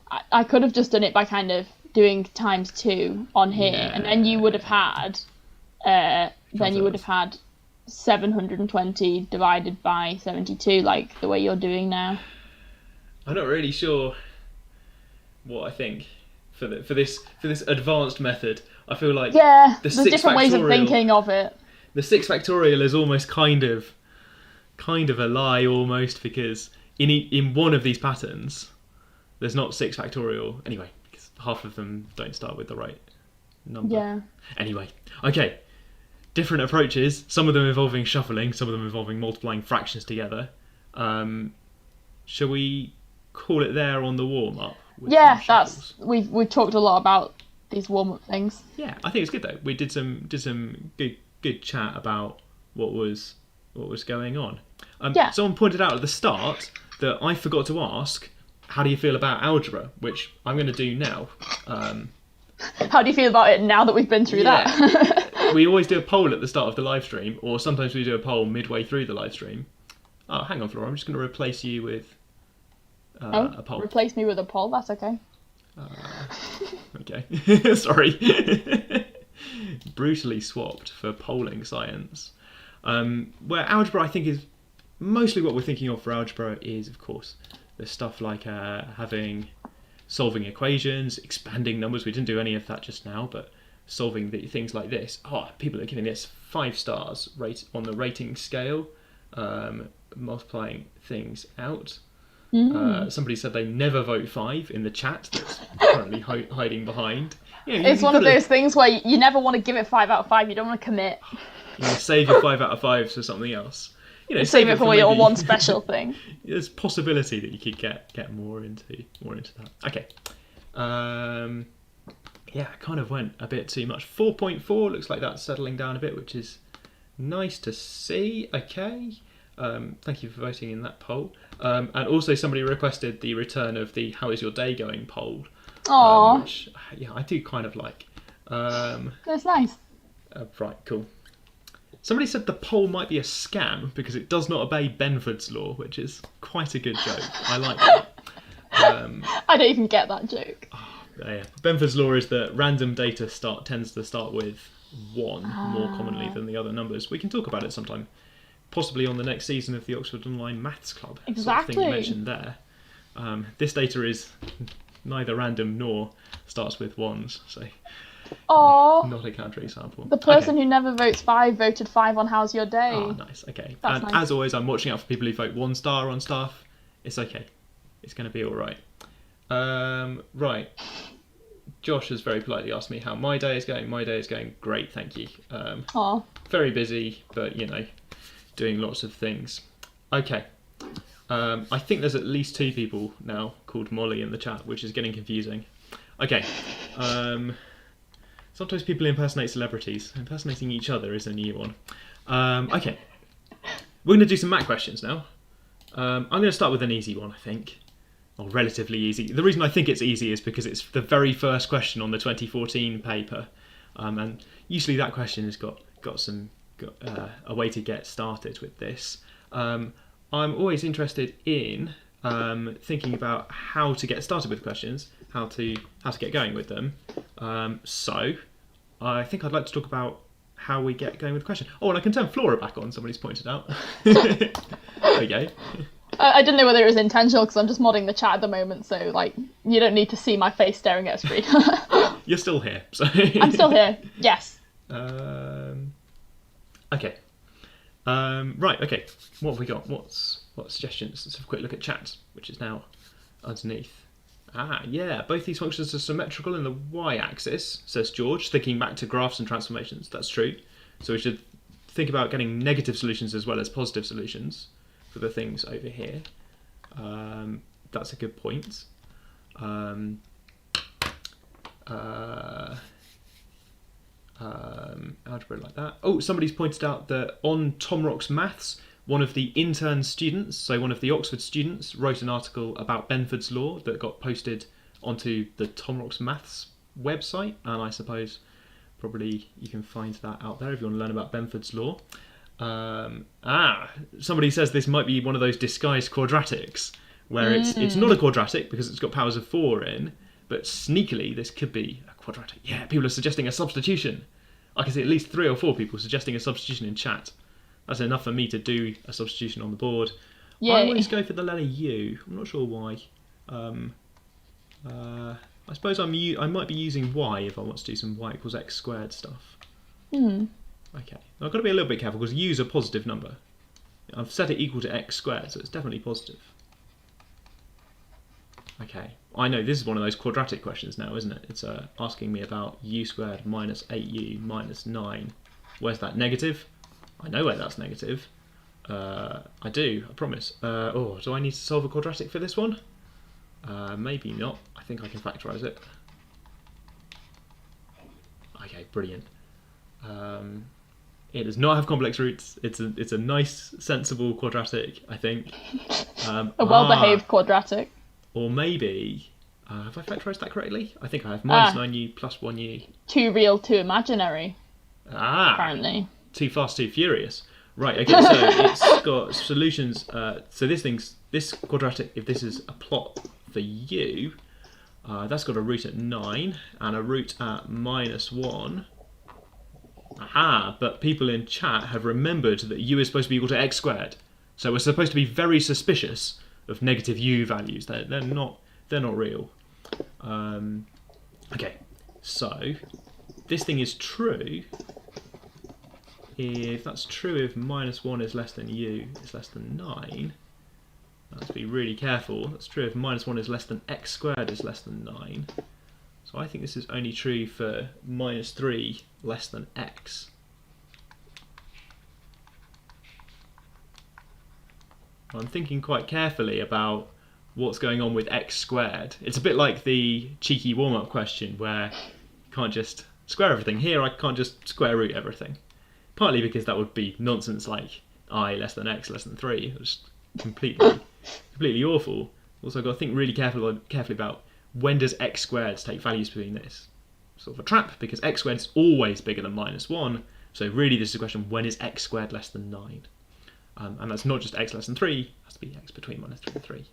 I could have just done it by kind of doing times 2 on here, and then you would have had 720 divided by 72, like the way you're doing now. I'm not really sure what I think. For this advanced method, I feel like there's different ways of thinking of it. The 6 factorial is almost kind of a lie almost, because in one of these patterns there's not 6 factorial anyway, because half of them don't start with the right number. Yeah. Anyway, okay, different approaches. Some of them involving shuffling, some of them involving multiplying fractions together. Shall we call it there on the warm up? We've talked a lot about these warm-up things. Yeah, I think it's good though. We did some good chat about what was going on. Someone pointed out at the start that I forgot to ask, how do you feel about algebra, which I'm going to do now. How do you feel about it now that we've been through that? We always do a poll at the start of the live stream, or sometimes we do a poll midway through the live stream. Oh, hang on, Flora, I'm just going to replace you with a poll. Replace me with a poll, that's okay. Okay, sorry. Brutally swapped for polling science. Where algebra, I think, is mostly what we're thinking of for algebra is, of course, there's stuff like solving equations, expanding numbers. We didn't do any of that just now, but solving things like this. Oh, people are giving this 5 stars on the rating scale, multiplying things out. Somebody said they never vote 5 in the chat that's currently hiding behind. It's one of those things where you never want to give it 5 out of 5. You don't want to commit. You want to save your 5 out of 5s for something else. Save it for your one special thing. There's possibility that you could get more into that. Okay. Yeah, it kind of went a bit too much. 4.4 looks like that's settling down a bit, which is nice to see. Okay. Thank you for voting in that poll. And also somebody requested the return of the "How is your day going?" poll. Aww. Which, yeah, I do kind of like. That's nice. Right, cool. Somebody said the poll might be a scam because it does not obey Benford's law, which is quite a good joke. I like that. I don't even get that joke. Yeah. Benford's law is that random data tends to start with 1 more commonly than the other numbers. We can talk about it sometime, possibly on the next season of the Oxford Online Maths Club. Exactly. Sort of thing you mentioned there. This data is neither random nor starts with 1s, so not a counterexample. The person who never votes 5 voted 5 on "How's your day?" Oh, nice. Okay. That's and nice. as always, I'm watching out for people who vote 1 star on stuff. It's okay. It's going to be all right. Right. Josh has very politely asked me how my day is going. My day is going great, thank you. Very busy, but, doing lots of things. Okay. I think there's at least 2 people now called Molly in the chat, which is getting confusing. Okay. Sometimes people impersonate celebrities. Impersonating each other is a new one. Okay. We're going to do some math questions now. I'm going to start with an easy one, I think. Or relatively easy. The reason I think it's easy is because it's the very first question on the 2014 paper. And usually that question has got a way to get started with this. I'm always interested in thinking about how to get started with questions, how to get going with them. So I think I'd like to talk about how we get going with the question. Oh, and I can turn Flora back on, somebody's pointed out. There we go. I didn't know whether it was intentional because I'm just modding the chat at the moment, so you don't need to see my face staring at a screen. You're still here, so I'm still here. Yes. Okay. Right. Okay. What have we got? What suggestions? Let's have a quick look at chat, which is now underneath. Yeah. Both these functions are symmetrical in the y-axis, says George, thinking back to graphs and transformations. That's true. So we should think about getting negative solutions as well as positive solutions for the things over here. That's a good point. Algebra like that. Oh, somebody's pointed out that on Tom Rock's Maths, one of the intern students, so one of the Oxford students, wrote an article about Benford's law that got posted onto the Tom Rock's Maths website, and I suppose probably you can find that out there if you want to learn about Benford's law. Somebody says this might be one of those disguised quadratics, where it's not a quadratic because it's got powers of 4 in, but sneakily this could be a quadratic. Yeah, people are suggesting a substitution. I can see at least 3 or 4 people suggesting a substitution in chat. That's enough for me to do a substitution on the board. Yay. I always go for the letter U. I'm not sure why. I suppose I might be using y if I want to do some y equals x squared stuff. Okay, I've got to be a little bit careful because u is a positive number. I've set it equal to x squared, so it's definitely positive. Okay, I know this is one of those quadratic questions now, isn't it? It's asking me about u squared minus 8u minus 9. Where's that negative? I know where that's negative. I do, I promise. Do I need to solve a quadratic for this one? Maybe not. I think I can factorise it. Okay, brilliant. It does not have complex roots. It's a nice, sensible quadratic, I think. A well-behaved quadratic. Or maybe, have I factorised that correctly? I think I have minus 9u plus 1u. 2 real, 2 imaginary. Apparently. Too fast, too furious. Right, okay, so it's got solutions. So this quadratic, if this is a plot for u, that's got a root at 9 and a root at minus 1. But people in chat have remembered that u is supposed to be equal to x squared. So we're supposed to be very suspicious of negative u values. They're not real. Okay, so this thing is true if that's true if minus 1 is less than u is less than 9. Let's be really careful. That's true if minus 1 is less than x squared is less than 9. So I think this is only true for minus 3 less than x. I'm thinking quite carefully about what's going on with x squared. It's a bit like the cheeky warm-up question where you can't just square everything. Here I can't just square root everything. Partly because that would be nonsense, like I less than x less than 3. It was completely awful. Also, I've got to think really carefully about when does x squared take values between this. Sort of a trap, because x squared is always bigger than -1. So really this is a question, when is x squared less than 9? And that's not just x less than 3, it has to be x between -3 and 3.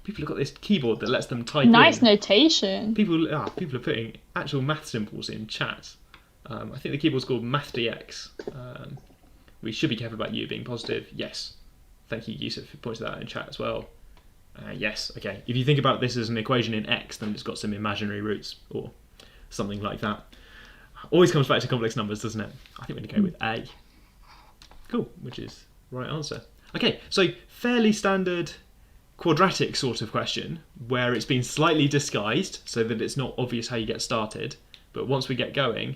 People have got this keyboard that lets them type Nice in. notation. People are putting actual math symbols in chat. I think the keyboard's called MathDX. We should be careful about you being positive. Yes. Thank you, Yusuf, for pointing that out in chat as well. Yes, okay. If you think about this as an equation in x, then it's got some imaginary roots or something like that. Always comes back to complex numbers, doesn't it? I think we're going to go with A. Cool, which is the right answer. Okay, so fairly standard quadratic sort of question where it's been slightly disguised so that it's not obvious how you get started. But once we get going,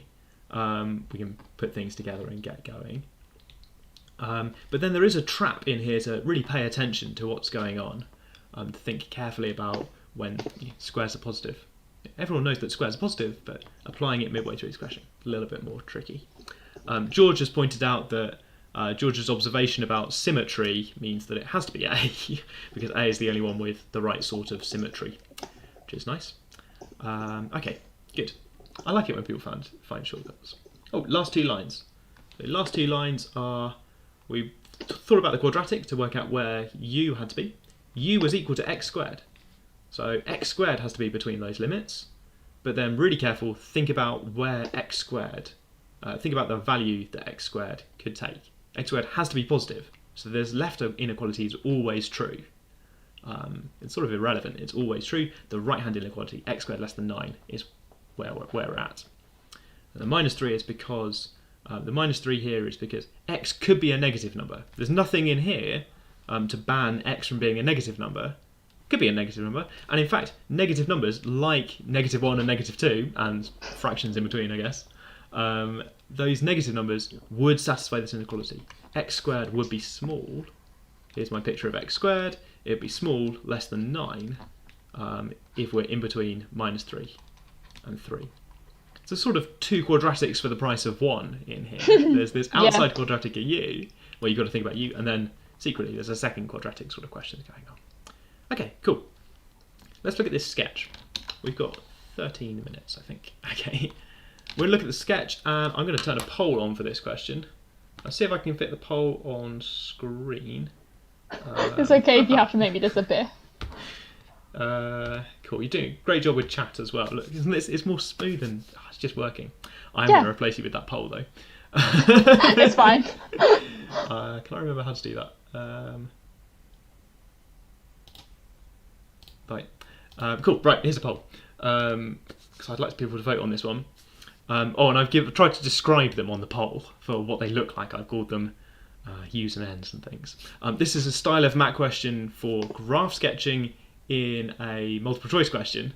we can put things together and get going. But then there is a trap in here to really pay attention to what's going on, to think carefully about when squares are positive. Everyone knows that squares are positive, but applying it midway through this question, a little bit more tricky. George has pointed out that George's observation about symmetry means that it has to be A, because A is the only one with the right sort of symmetry, which is nice. Okay, good. I like it when people find shortcuts. Oh, last two lines. The last two lines are, we thought about the quadratic to work out where u had to be. U was equal to x squared. So x squared has to be between those limits, but then really careful, think about where x squared, think about the value that x squared could take. X squared has to be positive, so this left inequality is always true. It's sort of irrelevant, it's always true. The right-hand inequality, x squared less than 9, is where we're at. And the -3 is because, the -3 here is because x could be a negative number. There's nothing in here to ban x from being a negative number. Could be a negative number, and in fact negative numbers like -1 and -2 and fractions in between, I guess, those negative numbers would satisfy this inequality. X squared would be small. Here's my picture of x squared. It would be small, less than 9, if we're in between -3 and 3. So sort of two quadratics for the price of one in here. There's this outside quadratic of u, where you've got to think about u, and then secretly there's a second quadratic sort of question going on. Okay, cool. Let's look at this sketch. We've got 13 minutes, I think. Okay, we're going to look at the sketch, and I'm going to turn a poll on for this question. I'll see if I can fit the poll on screen. It's okay if you have to make me disappear. Cool, you're doing a great job with chat as well. Look, isn't it? It's more smooth and it's just working. I'm going to replace you with that poll though. It's fine. Can I remember how to do that? Right. Cool. Right. Here's a poll. Because I'd like people to vote on this one. And I've tried to describe them on the poll for what they look like. I've called them U's and N's and things. This is a style of math question for graph sketching in a multiple choice question,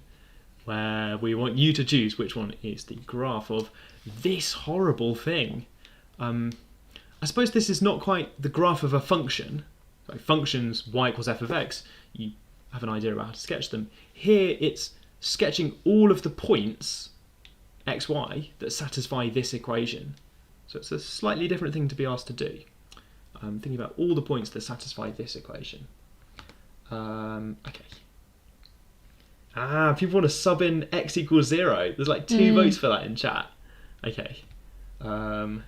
where we want you to choose which one is the graph of this horrible thing. I suppose this is not quite the graph of a function. So functions y equals f of x, you have an idea about how to sketch them. Here it's sketching all of the points x, y that satisfy this equation. So it's a slightly different thing to be asked to do. Thinking about all the points that satisfy this equation. Okay. People want to sub in x equals 0. There's like 2 votes for that in chat. Okay. 2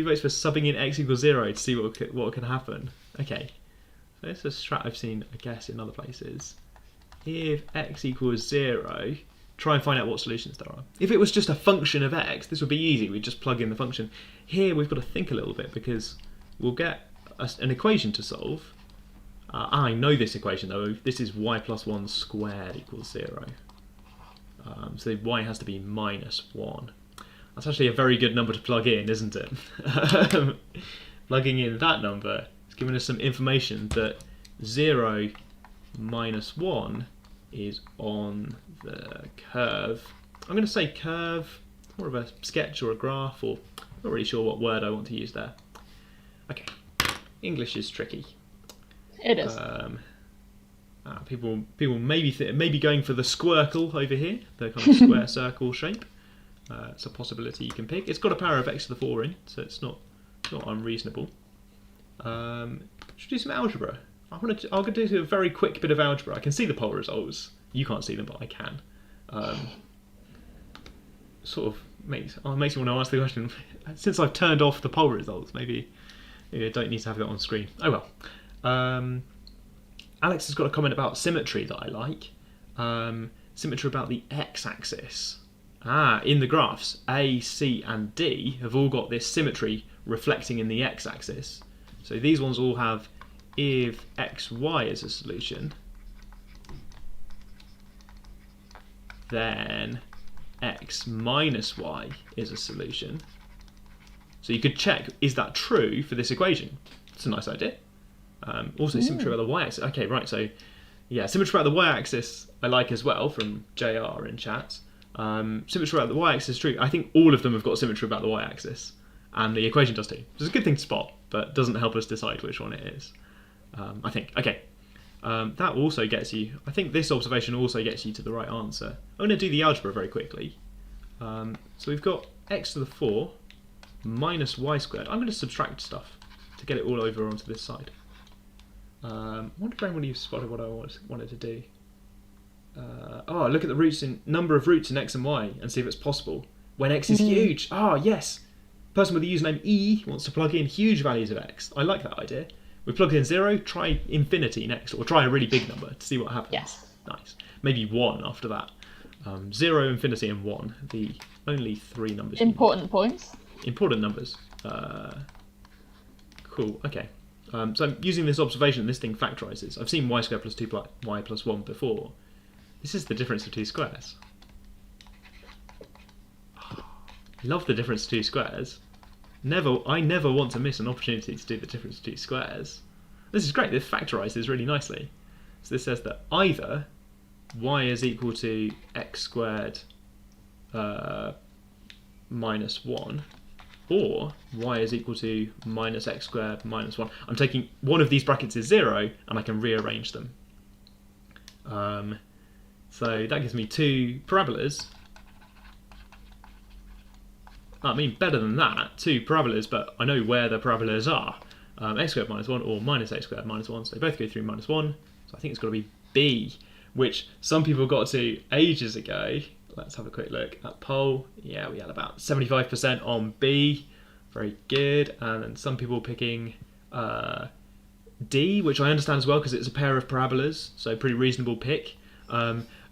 votes for subbing in x equals 0 to see what can happen. Okay. So this is a strat I've seen, I guess, in other places. If x equals 0, try and find out what solutions there are. If it was just a function of x, this would be easy. We'd just plug in the function. Here we've got to think a little bit because we'll get an equation to solve. I know this equation though. This is y plus 1 squared equals 0. So y has to be -1. That's actually a very good number to plug in, isn't it? Plugging in that number is giving us some information that 0 minus 1 is on the curve. I'm going to say curve, more of a sketch or a graph, or I'm not really sure what word I want to use there. Okay, English is tricky. It is. People maybe going for the squircle over here, the kind of square circle shape. It's a possibility you can pick. It's got a power of x to the 4 in, so it's not unreasonable. Should we do some algebra? I'm going to do a very quick bit of algebra. I can see the poll results. You can't see them, but I can. Sort of makes me want to ask the question. Since I've turned off the poll results, maybe I don't need to have that on screen. Oh well. Alex has got a comment about symmetry that I like. Symmetry about the x-axis. In the graphs, A, C and D have all got this symmetry reflecting in the x-axis. So these ones all have if x, y is a solution, then x minus y is a solution. So you could check, is that true for this equation? It's a nice idea. Also symmetry about the y-axis. Okay, right, so yeah, symmetry about the y-axis I like as well from JR in chat. Symmetry about the y-axis is true. I think all of them have got symmetry about the y-axis, and the equation does too. It's a good thing to spot, but doesn't help us decide which one it is. I think. Okay. That also gets you, I think this observation also gets you to the right answer. I'm going to do the algebra very quickly. So we've got x to the 4 minus y squared. I'm going to subtract stuff to get it all over onto this side. I wonder if anyone you've spotted what I wanted to do. Look at the number of roots in x and y and see if it's possible when x is huge. Yes. Person with the username E wants to plug in huge values of x. I like that idea. We plug in 0, try infinity next, or try a really big number to see what happens. Yes. Nice. Maybe 1 after that. 0, infinity, and 1. The only 3 numbers. Important points. Important numbers. Cool. Okay. So I'm using this observation. This thing factorizes. I've seen y squared plus 2y plus 1 before. This is the difference of two squares. Love the difference of two squares. I never want to miss an opportunity to do the difference of two squares. This is great. This factorizes really nicely. So this says that either y is equal to x squared minus 1, or y is equal to minus x squared minus 1. I'm taking one of these brackets is 0, and I can rearrange them. So that gives me two parabolas. I mean, better than that, two parabolas, but I know where the parabolas are. X squared minus 1 or minus x squared minus 1, so they both go through minus 1. So I think it's got to be B, which some people got to ages ago. Let's have a quick look at poll. Yeah, we had about 75% on B. Very good. And then some people picking D, which I understand as well because it's a pair of parabolas, so pretty reasonable pick.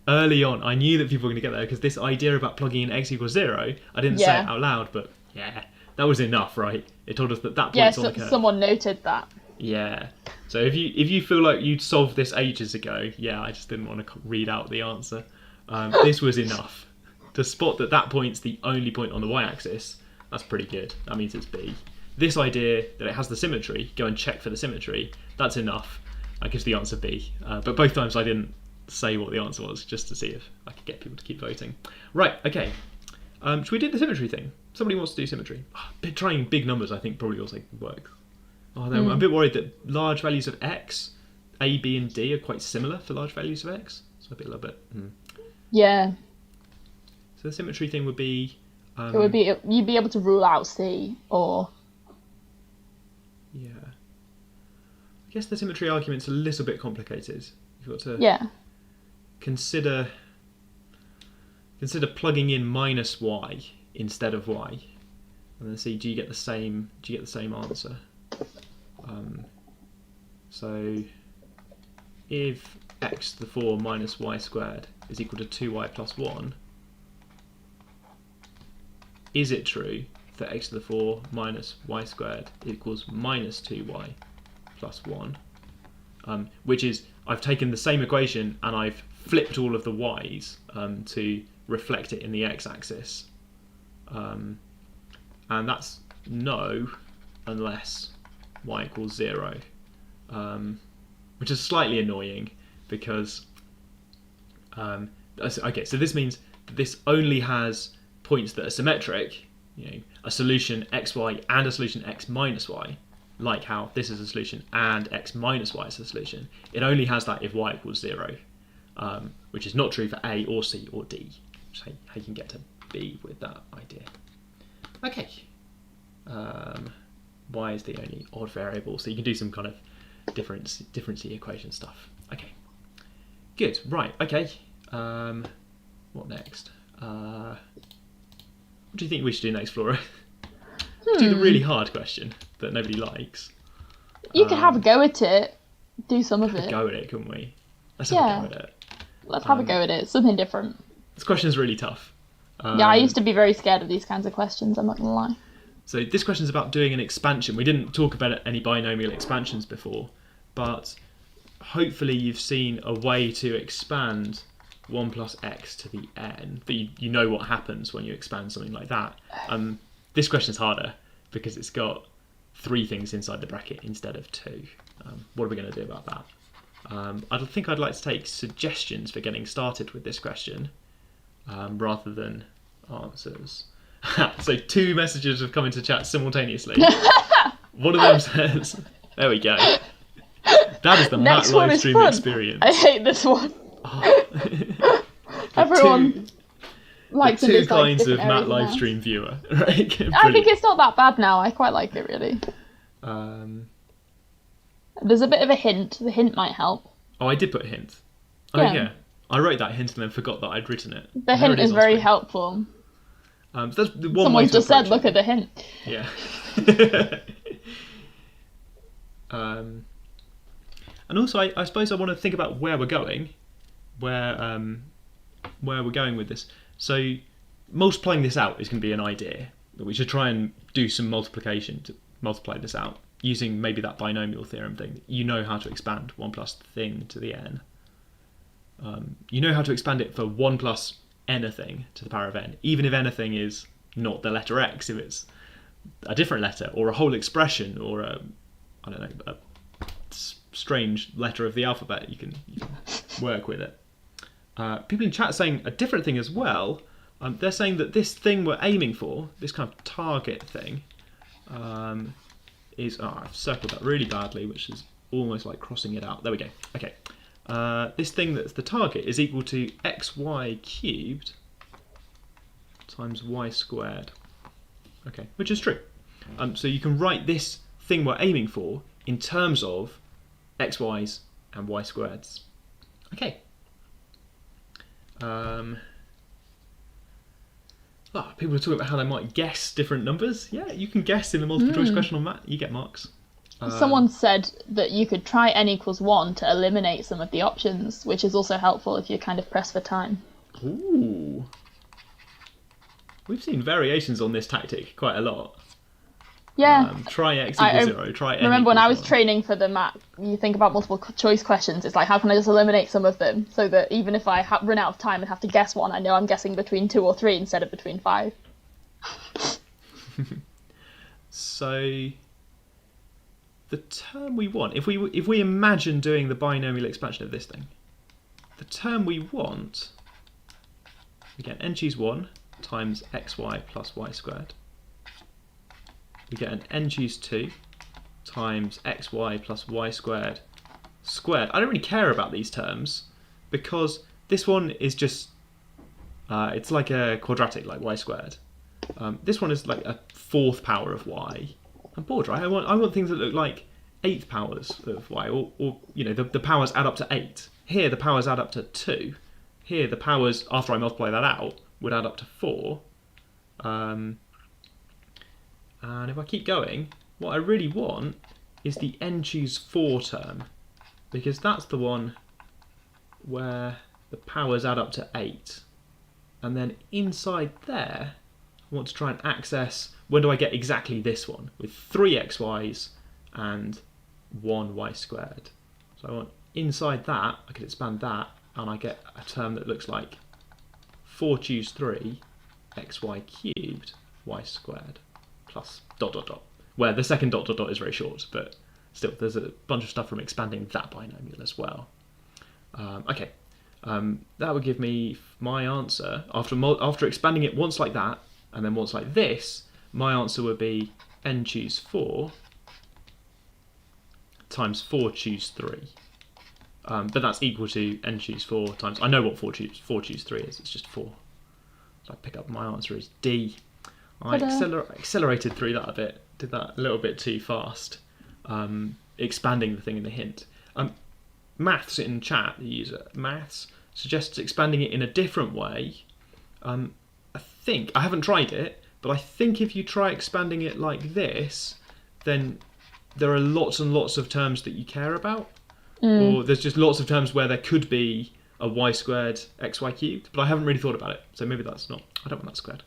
Early on, I knew that people were going to get there because this idea about plugging in x equals 0, I didn't say it out loud, but yeah, that was enough, right? It told us that point's on the curve. Someone noted that. Yeah. So if you feel like you'd solved this ages ago, yeah, I just didn't want to read out the answer. This was enough to spot that point's the only point on the y-axis. That's pretty good. That means it's B. This idea that it has the symmetry, go and check for the symmetry, that's enough. That gives the answer B. But both times I didn't say what the answer was, just to see if I could get people to keep voting. Right, okay. Should we do the symmetry thing? Somebody wants to do symmetry. Trying big numbers, I think, probably also works. I'm a bit worried that large values of x, A, B, and D are quite similar for large values of x. So I'd be a little bit... Yeah. So the symmetry thing would be... it would be... You'd be able to rule out C, or... Yeah. I guess the symmetry argument's a little bit complicated. You've got to... Yeah. Consider plugging in minus y instead of y, and then see do you get the same answer. So if x to the 4 minus y squared is equal to 2y plus 1, is it true that x to the 4 minus y squared equals minus 2y plus 1? Which is, I've taken the same equation and I've flipped all of the y's to reflect it in the x-axis. And that's no unless y equals 0. Which is slightly annoying because... okay, so this means this only has points that are symmetric, a solution xy and a solution x minus y. like how this is a solution and x minus y is a solution, it only has that if y equals 0, which is not true for A or C or D. Which is how you can get to B with that idea. Okay. Y is the only odd variable, so you can do some kind of differency equation stuff. Okay. Good. Right. Okay. What next? What do you think we should do next, Flora? Do the really hard question that nobody likes. You could have a go at it. Do some of it. Go at it, couldn't we? Let's have a go at it. Let's have a go at it. Something different. This question is really tough. Yeah, I used to be very scared of these kinds of questions, I'm not going to lie. So this question is about doing an expansion. We didn't talk about any binomial expansions before, but hopefully you've seen a way to expand 1 plus x to the n. That you know what happens when you expand something like that. This question's harder because it's got 3 things inside the bracket instead of 2. What are we going to do about that? I think I'd like to take suggestions for getting started with this question rather than answers. So 2 messages have come into chat simultaneously. One of them says, there we go. That is the MAT Livestream experience. I hate this one. Everyone likes the 2 kinds of MAT Livestream viewer, right? I think it's not that bad now. I quite like it, really. There's a bit of a hint. The hint might help. Oh, I did put a hint. Oh, yeah. I wrote that hint and then forgot that I'd written it. The hint is very helpful. So that's the one Someone just said, look at the hint. Yeah. And also, I suppose I want to think about where we're going, where we're going with this. So multiplying this out is going to be an idea. We should try and do some multiplication to multiply this out using maybe that binomial theorem thing. You know how to expand 1 plus thing to the n. You know how to expand it for 1 plus anything to the power of n, even if anything is not the letter x, if it's a different letter or a whole expression or a strange letter of the alphabet, you can work with it. People in chat saying a different thing as well. They're saying that this thing we're aiming for, this kind of target thing, is... Oh, I've circled that really badly, which is almost like crossing it out. There we go. Okay. This thing that's the target is equal to xy cubed times y squared. Okay, which is true. So you can write this thing we're aiming for in terms of xy's and y squareds. Okay. People are talking about how they might guess different numbers. Yeah, you can guess in the multiple choice question on that. You get marks. Someone said that you could try n equals 1 to eliminate some of the options, which is also helpful if you're kind of pressed for time. Ooh. We've seen variations on this tactic quite a lot. Yeah. Try x equals 0, try n remember when I was 1. training for the MAT, you think about multiple choice questions, it's like, how can I just eliminate some of them so that even if I run out of time and have to guess one, I know I'm guessing between 2 or 3 instead of between 5. So the term we want, if we imagine doing the binomial expansion of this thing, the term we want, we get n choose 1 times xy plus y squared. We get an n choose 2 times xy plus y squared squared. I don't really care about these terms because this one is just, it's like a quadratic, like y squared. This one is like a 4th power of y. I'm bored, right? I want things that look like 8th powers of y, or you know, the powers add up to 8. Here the powers add up to 2. Here the powers, after I multiply that out, would add up to 4. And if I keep going, what I really want is the n choose 4 term, because that's the one where the powers add up to 8. And then inside there, I want to try and access, when do I get exactly this one, with 3 xy's and 1 y squared. So I want inside that, I could expand that, and I get a term that looks like 4 choose 3 xy cubed y squared plus ... where the second ... is very short, but still there's a bunch of stuff from expanding that binomial as well. Okay, that would give me my answer after expanding it once like that and then once like this. My answer would be n choose 4 times 4 choose 3. But that's equal to n choose 4 times... I know what 4 choose 3 is. It's just 4. So I pick up my answer is D. I accelerated through that a bit. Did that a little bit too fast. Expanding the thing in the hint. Maths in chat, the user, maths, suggests expanding it in a different way. I haven't tried it, but I think if you try expanding it like this, then there are lots and lots of terms that you care about. Or there's just lots of terms where there could be a y squared xy cubed, but I haven't really thought about it, so maybe that's not... I don't want that squared.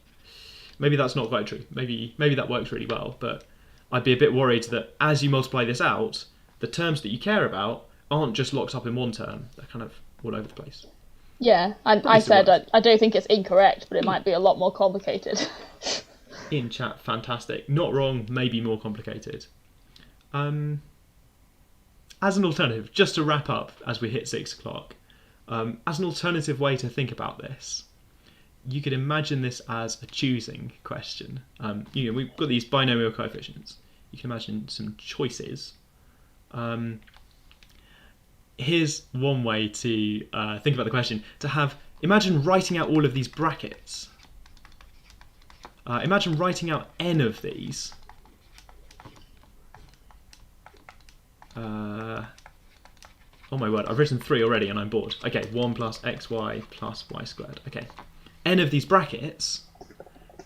Maybe that's not quite true. Maybe that works really well, but I'd be a bit worried that as you multiply this out, the terms that you care about aren't just locked up in one term. They're kind of all over the place. Yeah, I said I don't think it's incorrect, but it might be a lot more complicated. In chat, fantastic. Not wrong, maybe more complicated. As an alternative, just to wrap up as we hit 6 o'clock, as an alternative way to think about this, you could imagine this as a choosing question. We've got these binomial coefficients. You can imagine some choices. Here's one way to think about the question. Imagine writing out all of these brackets. Imagine writing out n of these. Oh my word, I've written 3 already and I'm bored. Okay, 1 plus xy plus y squared. Okay, n of these brackets.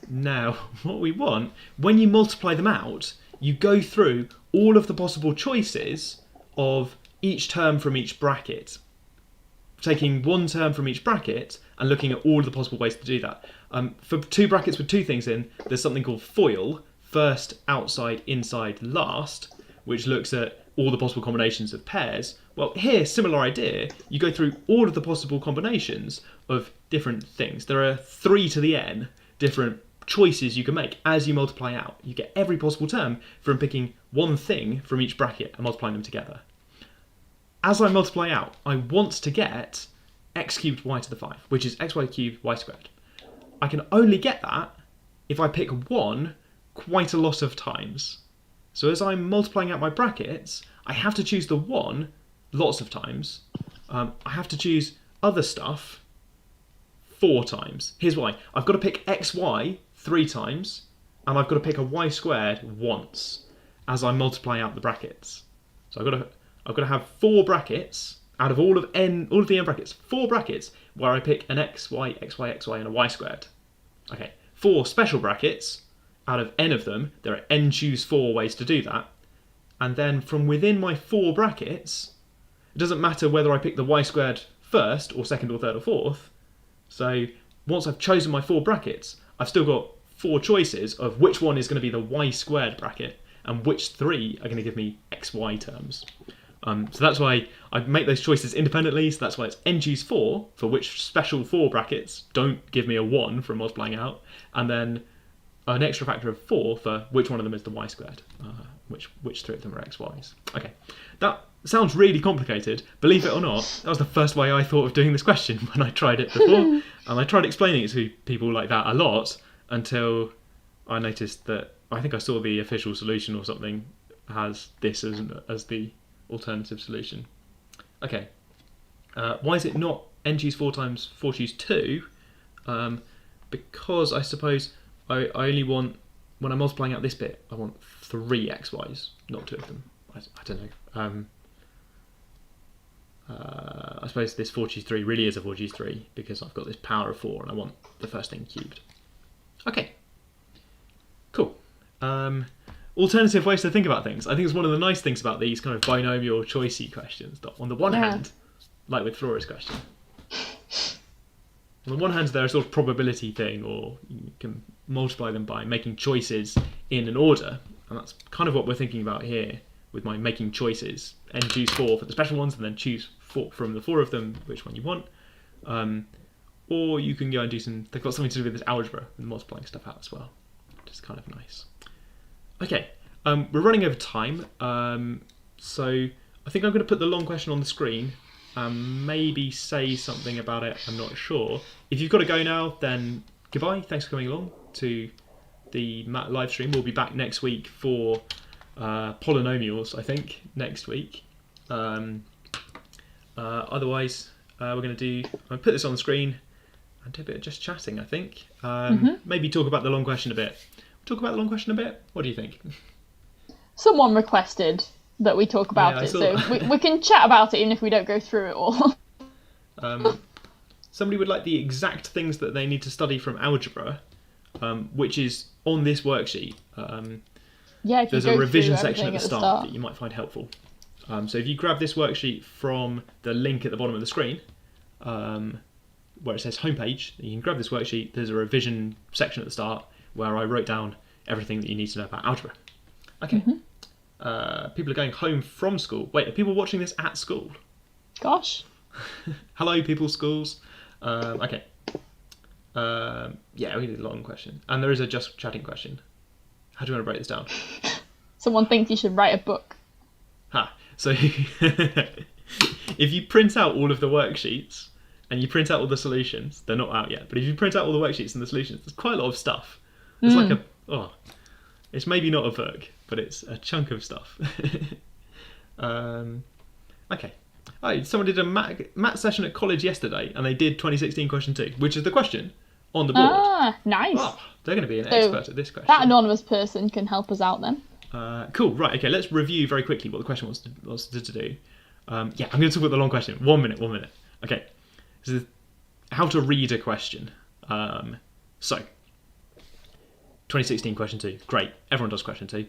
Now, what we want, when you multiply them out, you go through all of the possible choices of each term from each bracket. Taking one term from each bracket and looking at all of the possible ways to do that. For 2 brackets with 2 things in, there's something called FOIL, first, outside, inside, last, which looks at all the possible combinations of pairs. Well, here, similar idea, you go through all of the possible combinations of different things. There are 3 to the n different choices you can make as you multiply out. You get every possible term from picking one thing from each bracket and multiplying them together. As I multiply out, I want to get x cubed y to the 5, which is xy cubed y squared. I can only get that if I pick 1 quite a lot of times. So as I'm multiplying out my brackets, I have to choose the 1 lots of times. I have to choose other stuff 4 times. Here's why. I've got to pick xy 3 times, and I've got to pick a y squared once as I'm multiplying out the brackets. So I've got to have 4 brackets out of all of the n brackets, 4 brackets where I pick an xy, xy, xy, and a y squared. Okay, 4 special brackets. Out of n of them, there are n choose 4 ways to do that. And then from within my 4 brackets, it doesn't matter whether I pick the y squared first or second or third or fourth. So once I've chosen my 4 brackets, I've still got 4 choices of which one is going to be the y squared bracket and which 3 are going to give me xy terms. So that's why I make those choices independently. So that's why it's n choose 4 for which special 4 brackets don't give me a 1 from multiplying out. And then an extra factor of 4 for which one of them is the y squared, which 3 of them are xy's. Okay, that sounds really complicated. Believe it or not, that was the first way I thought of doing this question when I tried it before, and I tried explaining it to people like that a lot until I noticed that I think I saw the official solution or something has this as the alternative solution. Okay, why is it not n choose 4 times 4 choose 2? Because I suppose I only want, when I'm multiplying out this bit, I want 3 xy's, not 2 of them. I don't know. I suppose this 4 choose 3 really is a 4 choose 3 because I've got this power of 4 and I want the first thing cubed. Okay, cool. Alternative ways to think about things. I think it's one of the nice things about these kind of binomial choicey questions that on the one hand, like with Flora's question, on the one hand, they're a sort of probability thing, or you can multiply them by making choices in an order, and that's kind of what we're thinking about here with my making choices. N choose 4 for the special ones, and then choose 4 from the 4 of them, which one you want. Or you can go and do they've got something to do with this algebra and multiplying stuff out as well, which is kind of nice. Okay, we're running over time, so I think I'm going to put the long question on the screen. Maybe say something about it, I'm not sure. If you've got to go now, then goodbye. Thanks for coming along to the MAT live stream. We'll be back next week for polynomials, I think, next week. Otherwise, I'm going to put this on the screen and do a bit of just chatting, I think. Maybe talk about the long question a bit. Talk about the long question a bit? What do you think? Someone requested that we talk about it, so we can chat about it even if we don't go through it all. Somebody would like the exact things that they need to study from algebra, which is on this worksheet. There's a revision section at the start that you might find helpful. So if you grab this worksheet from the link at the bottom of the screen, where it says homepage, you can grab this worksheet. There's a revision section at the start where I wrote down everything that you need to know about algebra. Okay. People are going home from school. Wait, are people watching this at school? Gosh. Hello, people, schools. Okay. Yeah, we did a long question. And there is a just chatting question. How do you want to break this down? Someone thinks you should write a book. So if you print out all of the worksheets and you print out all the solutions, they're not out yet, but if you print out all the worksheets and the solutions, there's quite a lot of stuff. It's like it's maybe not a book, but it's a chunk of stuff. Okay. Someone did a math session at college yesterday and they did 2016 question 2, which is the question on the board. Nice. They're going to be an expert at this question. That anonymous person can help us out then. Cool, right, okay, let's review very quickly what the question was to do. I'm going to talk about the long question. One minute. Okay, this is how to read a question. So, 2016 question 2, great, everyone does question 2.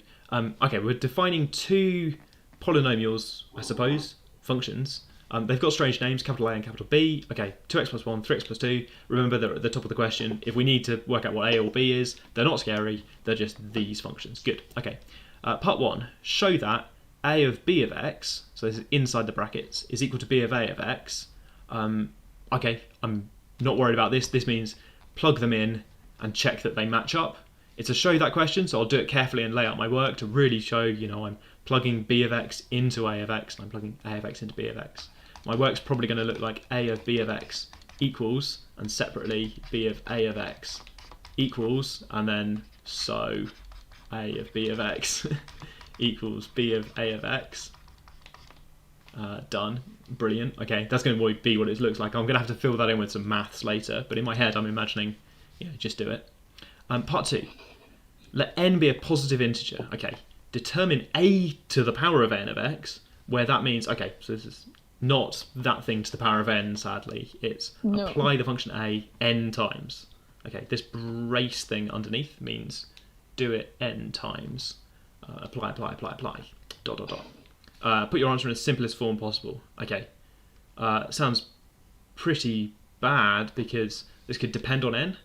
Okay, we're defining two polynomials, I suppose, functions. They've got strange names, capital A and capital B. Okay, 2x plus 1, 3x plus 2. Remember, they're at the top of the question. If we need to work out what A or B is, they're not scary, they're just these functions. Good, okay. Part 1, show that A of B of x, so this is inside the brackets, is equal to B of A of x. Okay, I'm not worried about this. This means plug them in and check that they match up. It's a show that question, so I'll do it carefully and lay out my work to really show, I'm plugging B of x into A of x, and I'm plugging A of x into B of x. My work's probably going to look like A of B of x equals, and separately B of A of x equals, and then so A of B of x equals B of A of x. Done. Brilliant. Okay, that's going to be what it looks like. I'm going to have to fill that in with some maths later, but in my head I'm imagining, just do it. Part 2. Let n be a positive integer. Okay, determine a to the power of n of x, where that means, okay, so this is not that thing to the power of n, sadly. It's apply the function a n times. Okay, this brace thing underneath means do it n times. Apply, dot, dot, dot. Put your answer in the simplest form possible. Okay, sounds pretty bad because this could depend on n.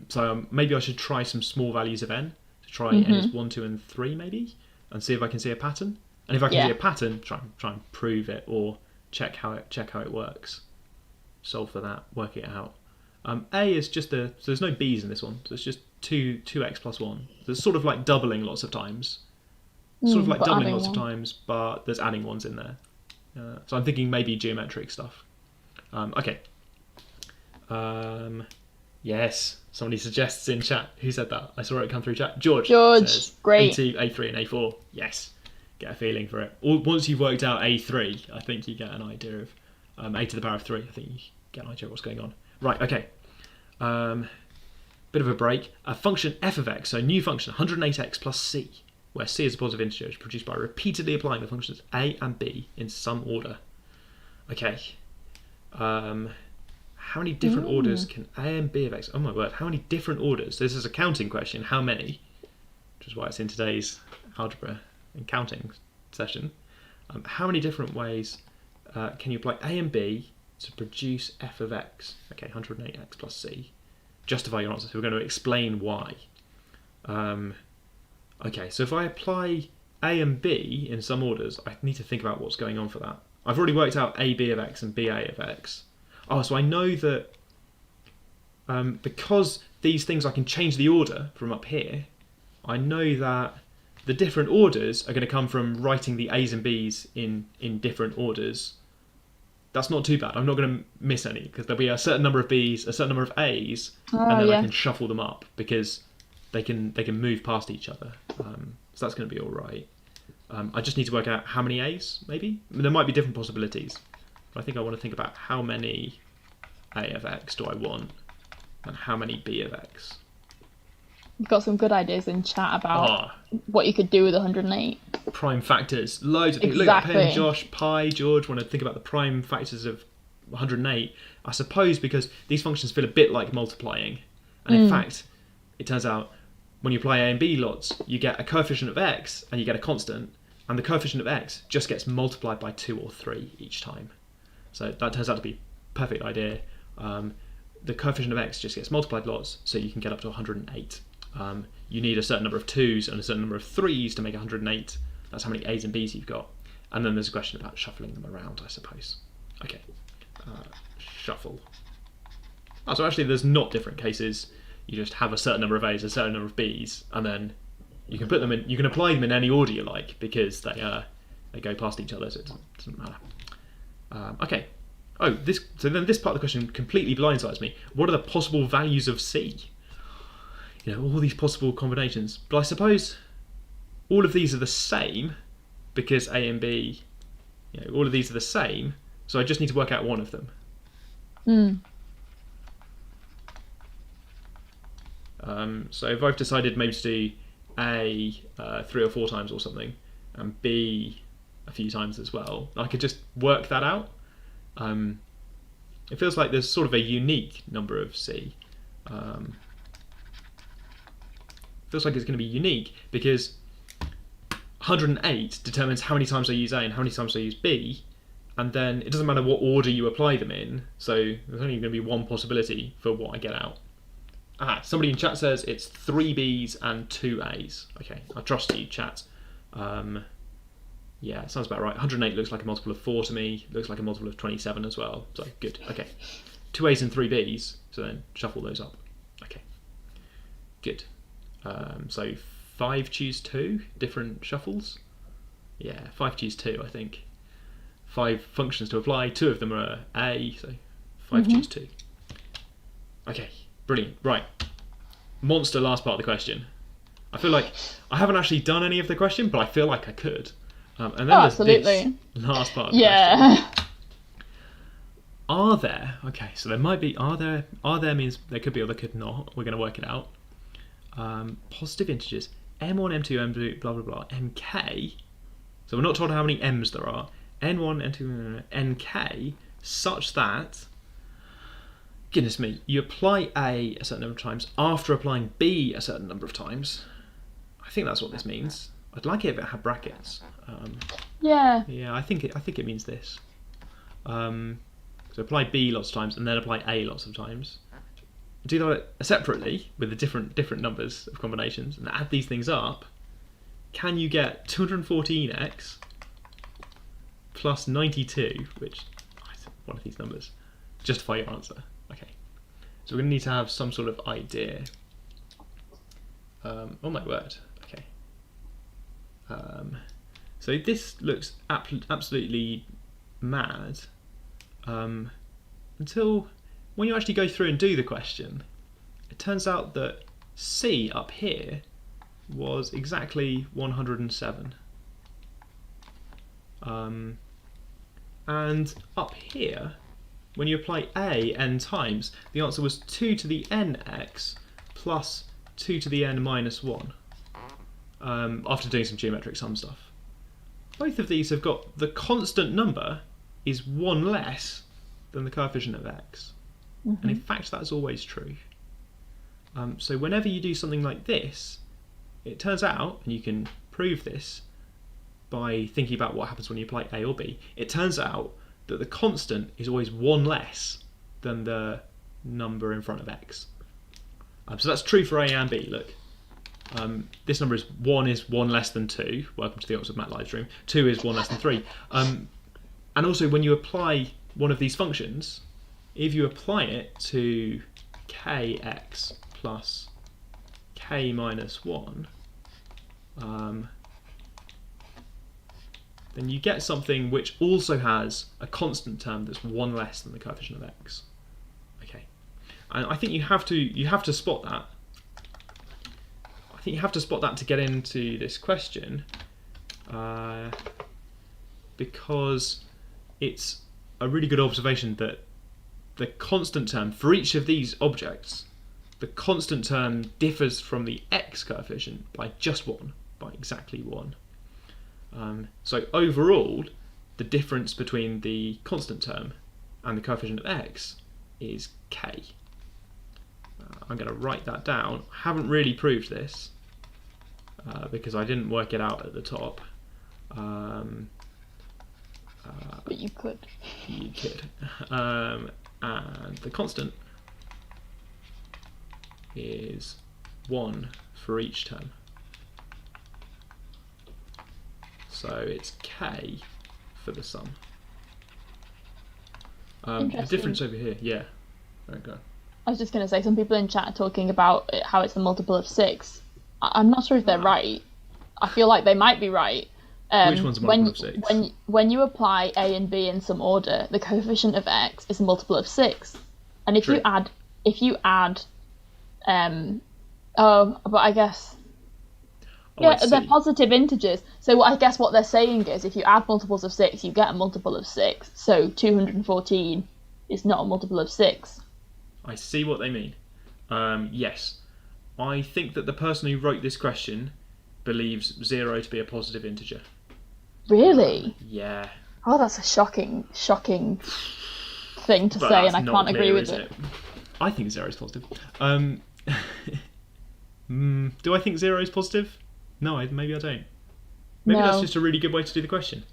So maybe I should try some small values of n. To try n is 1, 2, and 3 maybe, and see if I can see a pattern. And if I can see a pattern, try and prove it or check how it works. Solve for that, work it out. A is just so there's no b's in this one, so it's just 2x plus 1. So it's sort of like doubling lots of times. But there's adding ones in there. So I'm thinking maybe geometric stuff. Okay. Yes, somebody suggests in chat. Who said that? I saw it come through chat. George says great. A2, A3, and A4. Yes, get a feeling for it. Once you've worked out A3, I think you get an idea of A to the power of 3. I think you get an idea of what's going on. Right, okay. Bit of a break. A function f of x, so a new function, 108x plus c, where c is a positive integer, is produced by repeatedly applying the functions a and b in some order. Okay. How many different orders can a and b of x? Oh my word! How many different orders? This is a counting question. How many? Which is why it's in today's algebra and counting session. How many different ways can you apply a and b to produce f of x? Okay, 108x plus c. Justify your answer. So we're going to explain why. Okay, so if I apply a and b in some orders, I need to think about what's going on for that. I've already worked out ab of x and ba of x. Oh, so I know that because these things I can change the order from up here, I know that the different orders are going to come from writing the a's and b's in different orders. That's not too bad. I'm not going to miss any because there'll be a certain number of b's, a certain number of a's, and then I can shuffle them up because they can move past each other. so that's going to be all right. I just need to work out how many a's, maybe? I mean, there might be different possibilities. But I think I want to think about how many a of x do I want, and how many b of x. You've got some good ideas in chat about what you could do with 108. Prime factors. Loads of people. Exactly. Look at Pen, Josh, Pi, George want to think about the prime factors of 108. I suppose because these functions feel a bit like multiplying. And in fact, it turns out when you apply a and b lots, you get a coefficient of x and you get a constant. And the coefficient of x just gets multiplied by 2 or 3 each time. So that turns out to be a perfect idea. The coefficient of x just gets multiplied lots, so you can get up to 108. You need a certain number of 2's and a certain number of 3's to make 108. That's how many a's and b's you've got. And then there's a question about shuffling them around, I suppose. Okay, shuffle. Oh, so actually there's not different cases. You just have a certain number of a's, a certain number of b's, and then you can put them in. You can apply them in any order you like because they go past each other, so it doesn't matter. Okay. Oh, so then this part of the question completely blindsides me. What are the possible values of c? You know, all these possible combinations. But I suppose all of these are the same because a and b, you know, all of these are the same. So I just need to work out one of them. So if I've decided maybe to do a 3 or 4 times or something, and b a few times as well, I could just work that out. It feels like there's sort of a unique number of c. Feels like it's going to be unique because 108 determines how many times I use a and how many times I use b, and then it doesn't matter what order you apply them in, so there's only going to be one possibility for what I get out. Somebody in chat says it's 3 b's and 2 a's. Okay, I trust you, chat. Yeah, it sounds about right. 108 looks like a multiple of 4 to me. Looks like a multiple of 27 as well. So good. Okay, 2 a's and 3 b's. So then shuffle those up. Okay, good. So 5 choose 2 different shuffles. Yeah, 5 choose 2. I think 5 functions to apply. 2 of them are a. So 5 choose 2. Okay, brilliant. Right, monster last part of the question. I feel like I haven't actually done any of the question, but I feel like I could. And then there's this last part of the question. Are there, okay, so there might be, are there means there could be or there could not. We're going to work it out. Positive integers, m1, m2, m2, blah, blah, blah, mk. So we're not told how many m's there are. n1, n2, nk, such that, goodness me, you apply a certain number of times after applying b a certain number of times. I think that's what this means. I'd like it if it had brackets. Yeah, I think it means this. So apply b lots of times and then apply a lots of times. Do that separately with the different numbers of combinations and add these things up. Can you get 214x plus 92, which one of these numbers? Justify your answer. Okay. So we're going to need to have some sort of idea. Oh my word. Okay. So this looks absolutely mad until when you actually go through and do the question, it turns out that C up here was exactly 107. And up here, when you apply a n times, the answer was 2 to the nx plus 2 to the n minus 1. After doing some geometric sum stuff. Both of these have got the constant number is 1 less than the coefficient of x. And in fact, that's always true. So whenever you do something like this, it turns out, and you can prove this by thinking about what happens when you apply a or b, it turns out that the constant is always 1 less than the number in front of x. So that's true for a and b, look. This number is 1 less than 2. Welcome to the Oxford MAT Livestream. 2 is 1 less than 3. And also when you apply one of these functions, if you apply it to kx plus k minus 1, then you get something which also has a constant term that's 1 less than the coefficient of x. Okay, and I think you have to spot that. I think you have to spot that to get into this question, because it's a really good observation that the constant term for each of these objects, the constant term differs from the x coefficient by just one, by exactly one. So overall, the difference between the constant term and the coefficient of x is k. I'm going to write that down. I haven't really proved this because I didn't work it out at the top. But you could. You could. And the constant is 1 for each term. So it's k for the sum. The difference over here, yeah. Okay. I was just going to say, some people in chat are talking about how it's a multiple of 6. I'm not sure if they're right. I feel like they might be right. Which one's a multiple of 6? When you apply a and b in some order, the coefficient of x is a multiple of 6. And if True. you add, but I guess, they're positive integers. So I guess what they're saying is, if you add multiples of 6, you get a multiple of 6. So 214 is not a multiple of 6. I see what they mean. Yes. I think that the person who wrote this question believes 0 to be a positive integer. Really? Yeah. Oh, that's a shocking thing to say, and I can't agree with it. I think 0 is positive. Do I think 0 is positive? No, maybe I don't. Maybe that's just a really good way to do the question.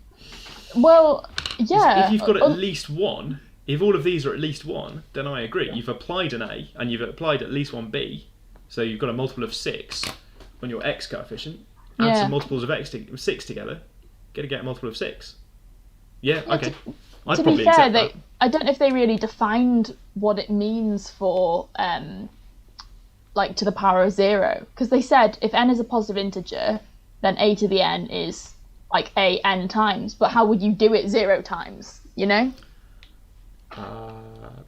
Well, yeah. If you've got at least one, if all of these are at least 1, then I agree. You've applied an A and you've applied at least one B, so you've got a multiple of 6 on your x coefficient. Add some multiples of 6 together, get a multiple of 6. Yeah, okay. To be fair, I don't know if they really defined what it means for like to the power of 0, because they said if n is a positive integer, then a to the n is like a n times. But how would you do it 0 times? You know?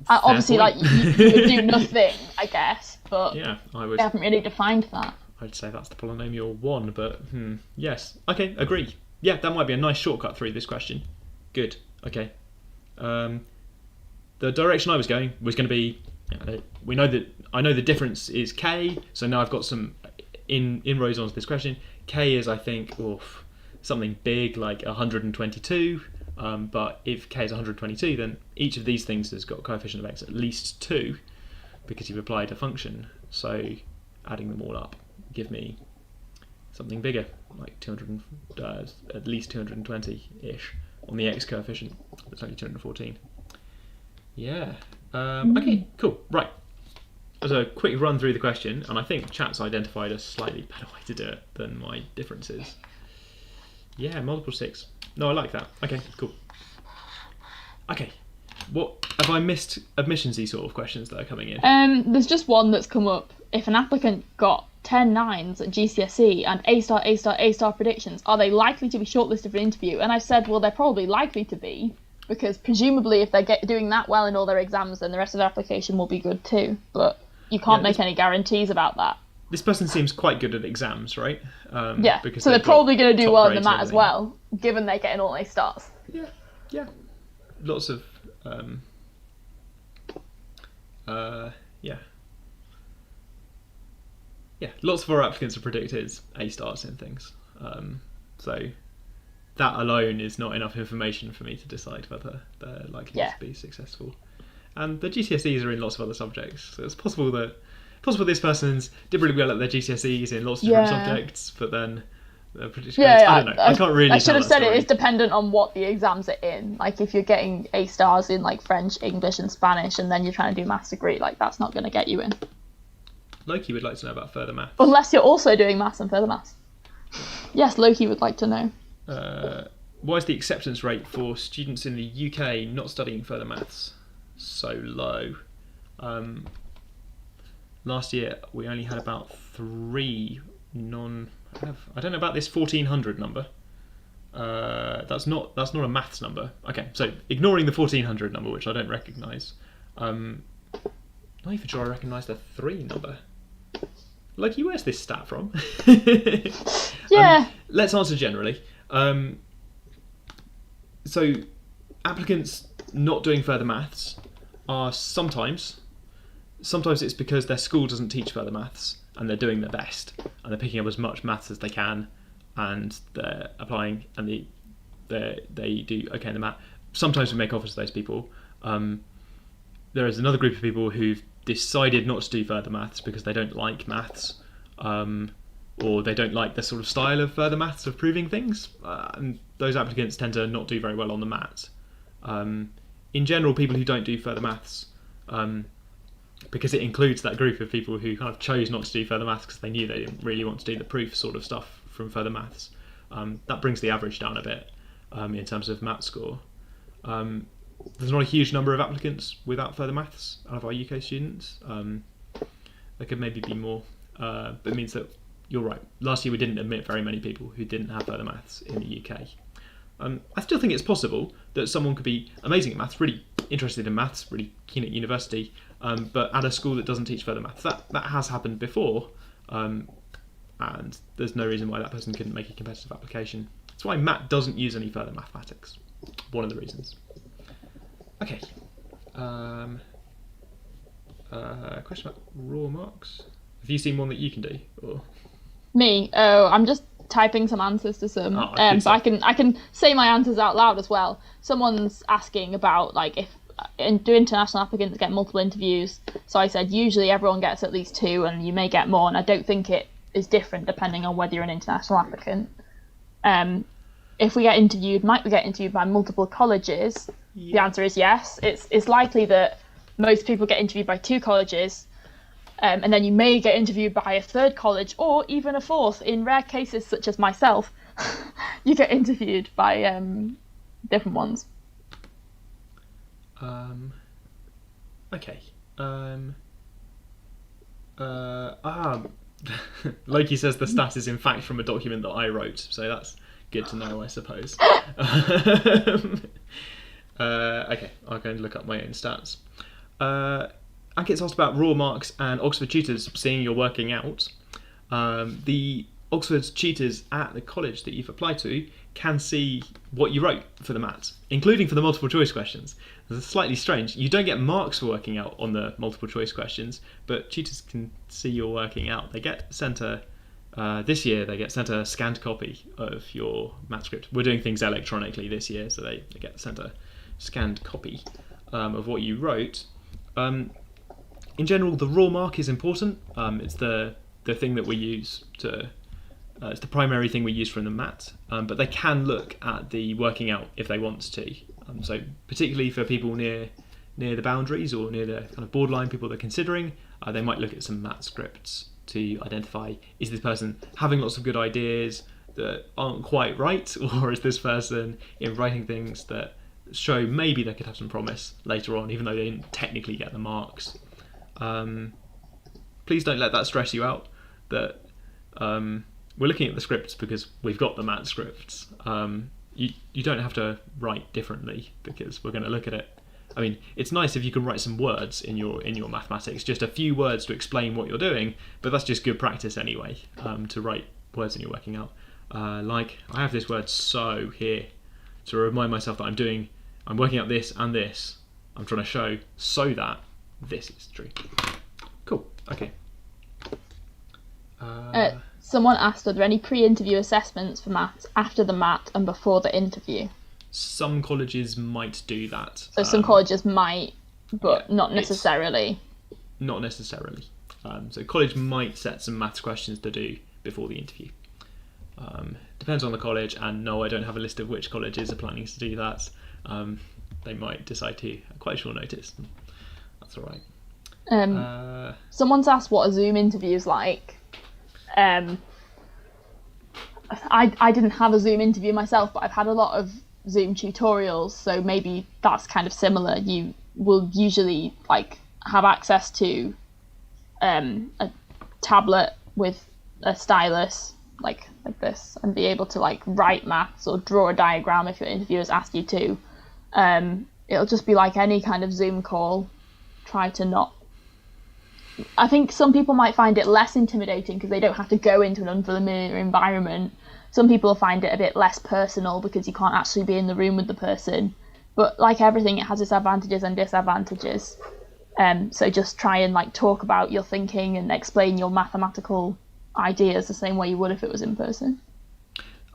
Obviously, like you would do nothing, I guess. But yeah, they haven't really defined that. I'd say that's the polynomial 1, but yes. Okay, agree. Yeah, that might be a nice shortcut through this question. Good. Okay. The direction I was going was going to be, I know the difference is k, so now I've got some inroads onto this question. K is, I think, something big like 122, but if k is 122, then each of these things has got a coefficient of x at least 2, because you've applied a function, so adding them all up give me something bigger, like 200, at least 220-ish on the x coefficient. It's only 214. Yeah. Okay, cool. Right. As a quick run through the question, and I think chat's identified a slightly better way to do it than my differences. Yeah, multiple 6. No, I like that. Okay, cool. Okay. What have I missed? Admissionsy sort of questions that are coming in. There's just one that's come up. If an applicant got 10 9s at GCSE and A*, predictions, are they likely to be shortlisted for an interview? And I've said, well, they're probably likely to be, because presumably if they're doing that well in all their exams, then the rest of their application will be good too. But you can't make any guarantees about that. This person seems quite good at exams, right? Yeah, so they're probably going to do well in the MAT as well, given they're getting all A stars. Yeah. Lots of, lots of our applicants have predicted A stars in things. So that alone is not enough information for me to decide whether they're likely to be successful. And the GCSEs are in lots of other subjects, so it's possible this person's did really well at their GCSEs in lots of different subjects, but then their predictions. I don't know. I can't really. I should have said story. It is dependent on what the exams are in. Like if you're getting A stars in like French, English, and Spanish, and then you're trying to do maths degree, like that's not going to get you in. Loki would like to know about further maths. Unless you're also doing maths and further maths. Yes, Loki would like to know. Why is the acceptance rate for students in the UK not studying further maths so low? Last year we only had about 3 I don't know about this 1400 number. That's not a maths number. Okay, so ignoring the 1400 number, which I don't recognise. Not even sure I recognise the 3 number. Loki, where's this stat from? Yeah. Let's answer generally. So applicants not doing further maths are sometimes it's because their school doesn't teach further maths and they're doing their best and they're picking up as much maths as they can and they're applying and they do okay in the math. Sometimes we make offers to those people. There is another group of people who've decided not to do further maths because they don't like maths, or they don't like the sort of style of further maths of proving things, and those applicants tend to not do very well on the MAT. In general, people who don't do further maths, because it includes that group of people who kind of chose not to do further maths because they knew they didn't really want to do the proof sort of stuff from further maths, that brings the average down a bit in terms of MAT score. There's not a huge number of applicants without further maths out of our UK students. There could maybe be more, but it means that you're right. Last year we didn't admit very many people who didn't have further maths in the UK. I still think it's possible that someone could be amazing at maths, really interested in maths, really keen at university, but at a school that doesn't teach further maths. That has happened before, and there's no reason why that person couldn't make a competitive application. That's why MAT doesn't use any further mathematics. One of the reasons. Okay. Question about raw marks. Have you seen one that you can do? Or? Me? Oh, I'm just typing some answers to some. So I can say my answers out loud as well. Someone's asking about like if do international applicants get multiple interviews? So I said usually everyone gets at least 2, and you may get more. And I don't think it is different depending on whether you're an international applicant. If we get interviewed, might we get interviewed by multiple colleges? Yeah. The answer is yes. It's likely that most people get interviewed by 2 colleges, and then you may get interviewed by a 3rd college or even a 4th. In rare cases, such as myself, you get interviewed by different ones. Okay. Loki says the stat is in fact from a document that I wrote, so that's good to know, I suppose. Okay, I'll go and look up my own stats. Ankit's asked about raw marks and Oxford tutors seeing you're working out. The Oxford tutors at the college that you've applied to can see what you wrote for the MAT, including for the multiple choice questions. It's slightly strange. You don't get marks for working out on the multiple choice questions, but tutors can see you're working out. They get sent this year they get sent a scanned copy of your MAT script. We're doing things electronically this year, so they get sent a scanned copy of what you wrote. In general, the raw mark is important. It's the thing that we use to it's the primary thing we use from the MAT, but they can look at the working out if they want to. So particularly for people near the boundaries or near the kind of borderline, people they're considering, they might look at some MAT scripts to identify, is this person having lots of good ideas that aren't quite right, or is this person in writing things that show maybe they could have some promise later on, even though they didn't technically get the marks. Please don't let that stress you out, that we're looking at the scripts because we've got the MAT scripts. You don't have to write differently because we're going to look at it. I mean, it's nice if you can write some words in your mathematics, just a few words to explain what you're doing, but that's just good practice anyway, to write words in your working out. Like, I have this word so here to remind myself that I'm working out this and this. I'm trying to show so that this is true. Cool, okay. Someone asked, are there any pre-interview assessments for maths after the MAT and before the interview? Some colleges might do that. So some colleges might, but yeah, not necessarily. Not necessarily. So college might set some maths questions to do before the interview. Depends on the college, and no, I don't have a list of which colleges are planning to do that. They might decide to at quite short notice. That's all right. Someone's asked what a Zoom interview is like. I didn't have a Zoom interview myself, but I've had a lot of Zoom tutorials, so maybe that's kind of similar. You will usually have access to a tablet with a stylus like this, and be able to write maths or draw a diagram if your interviewer's asked you to. It'll just be like any kind of Zoom call. Try to not I think some people might find it less intimidating because they don't have to go into an unfamiliar environment. Some people find it a bit less personal because you can't actually be in the room with the person. But like everything, it has its advantages and disadvantages. So just try and like talk about your thinking and explain your mathematical ideas the same way you would if it was in person.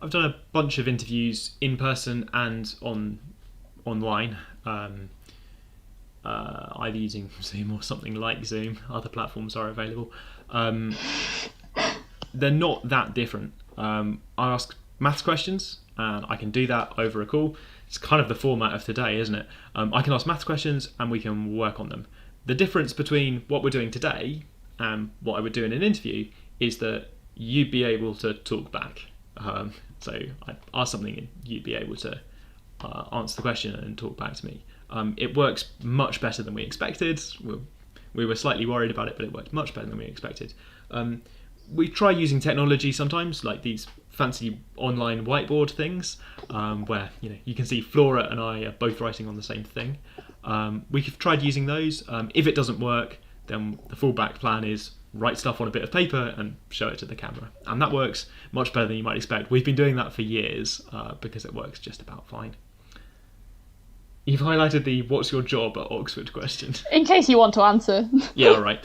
I've done a bunch of interviews in person and online, either using Zoom or something like Zoom. Other platforms are available. They're not that different. I ask maths questions, and I can do that over a call. It's kind of the format of today, isn't it? I can ask maths questions, and we can work on them. The difference between what we're doing today and what I would do in an interview is that you'd be able to talk back. So I'd ask something and you'd be able to answer the question and talk back to me. It works much better than we expected. We were slightly worried about it, but it worked much better than we expected. We try using technology sometimes, like these fancy online whiteboard things, where you can see Flora and I are both writing on the same thing. We've tried using those. If it doesn't work, then the fallback plan is write stuff on a bit of paper and show it to the camera. And that works much better than you might expect. We've been doing that for years because it works just about fine. You've highlighted the "what's your job at Oxford" question. In case you want to answer. Yeah, all right.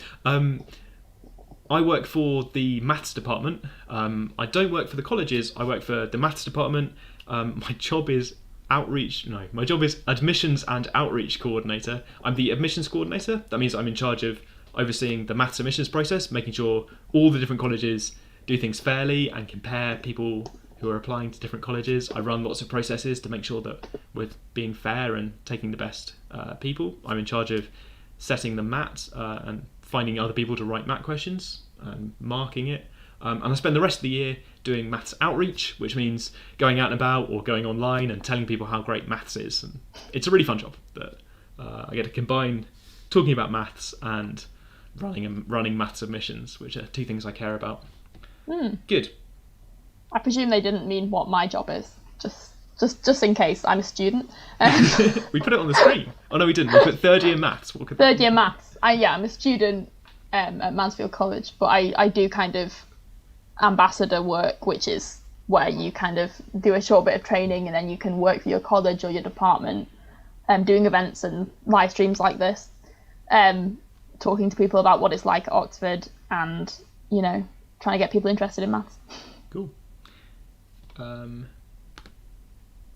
I work for the maths department. I don't work for the colleges. I work for the maths department. My job is my job is admissions and outreach coordinator. I'm the admissions coordinator. That means I'm in charge of overseeing the maths admissions process, making sure all the different colleges do things fairly and compare people who are applying to different colleges. I run lots of processes to make sure that we're being fair and taking the best people. I'm in charge of setting the MAT and finding other people to write MAT questions and marking it. And I spend the rest of the year doing maths outreach, which means going out and about or going online and telling people how great maths is. And it's a really fun job that I get to combine talking about maths and running maths submissions, which are two things I care about. Good. I presume they didn't mean what my job is, just in case I'm a student. We put it on the screen. Oh no, we didn't. We put third year maths. Third year maths. I'm a student at Mansfield College, but I do kind of ambassador work, which is where you kind of do a short bit of training and then you can work for your college or your department, doing events and live streams like this, talking to people about what it's like at Oxford and trying to get people interested in maths. Cool.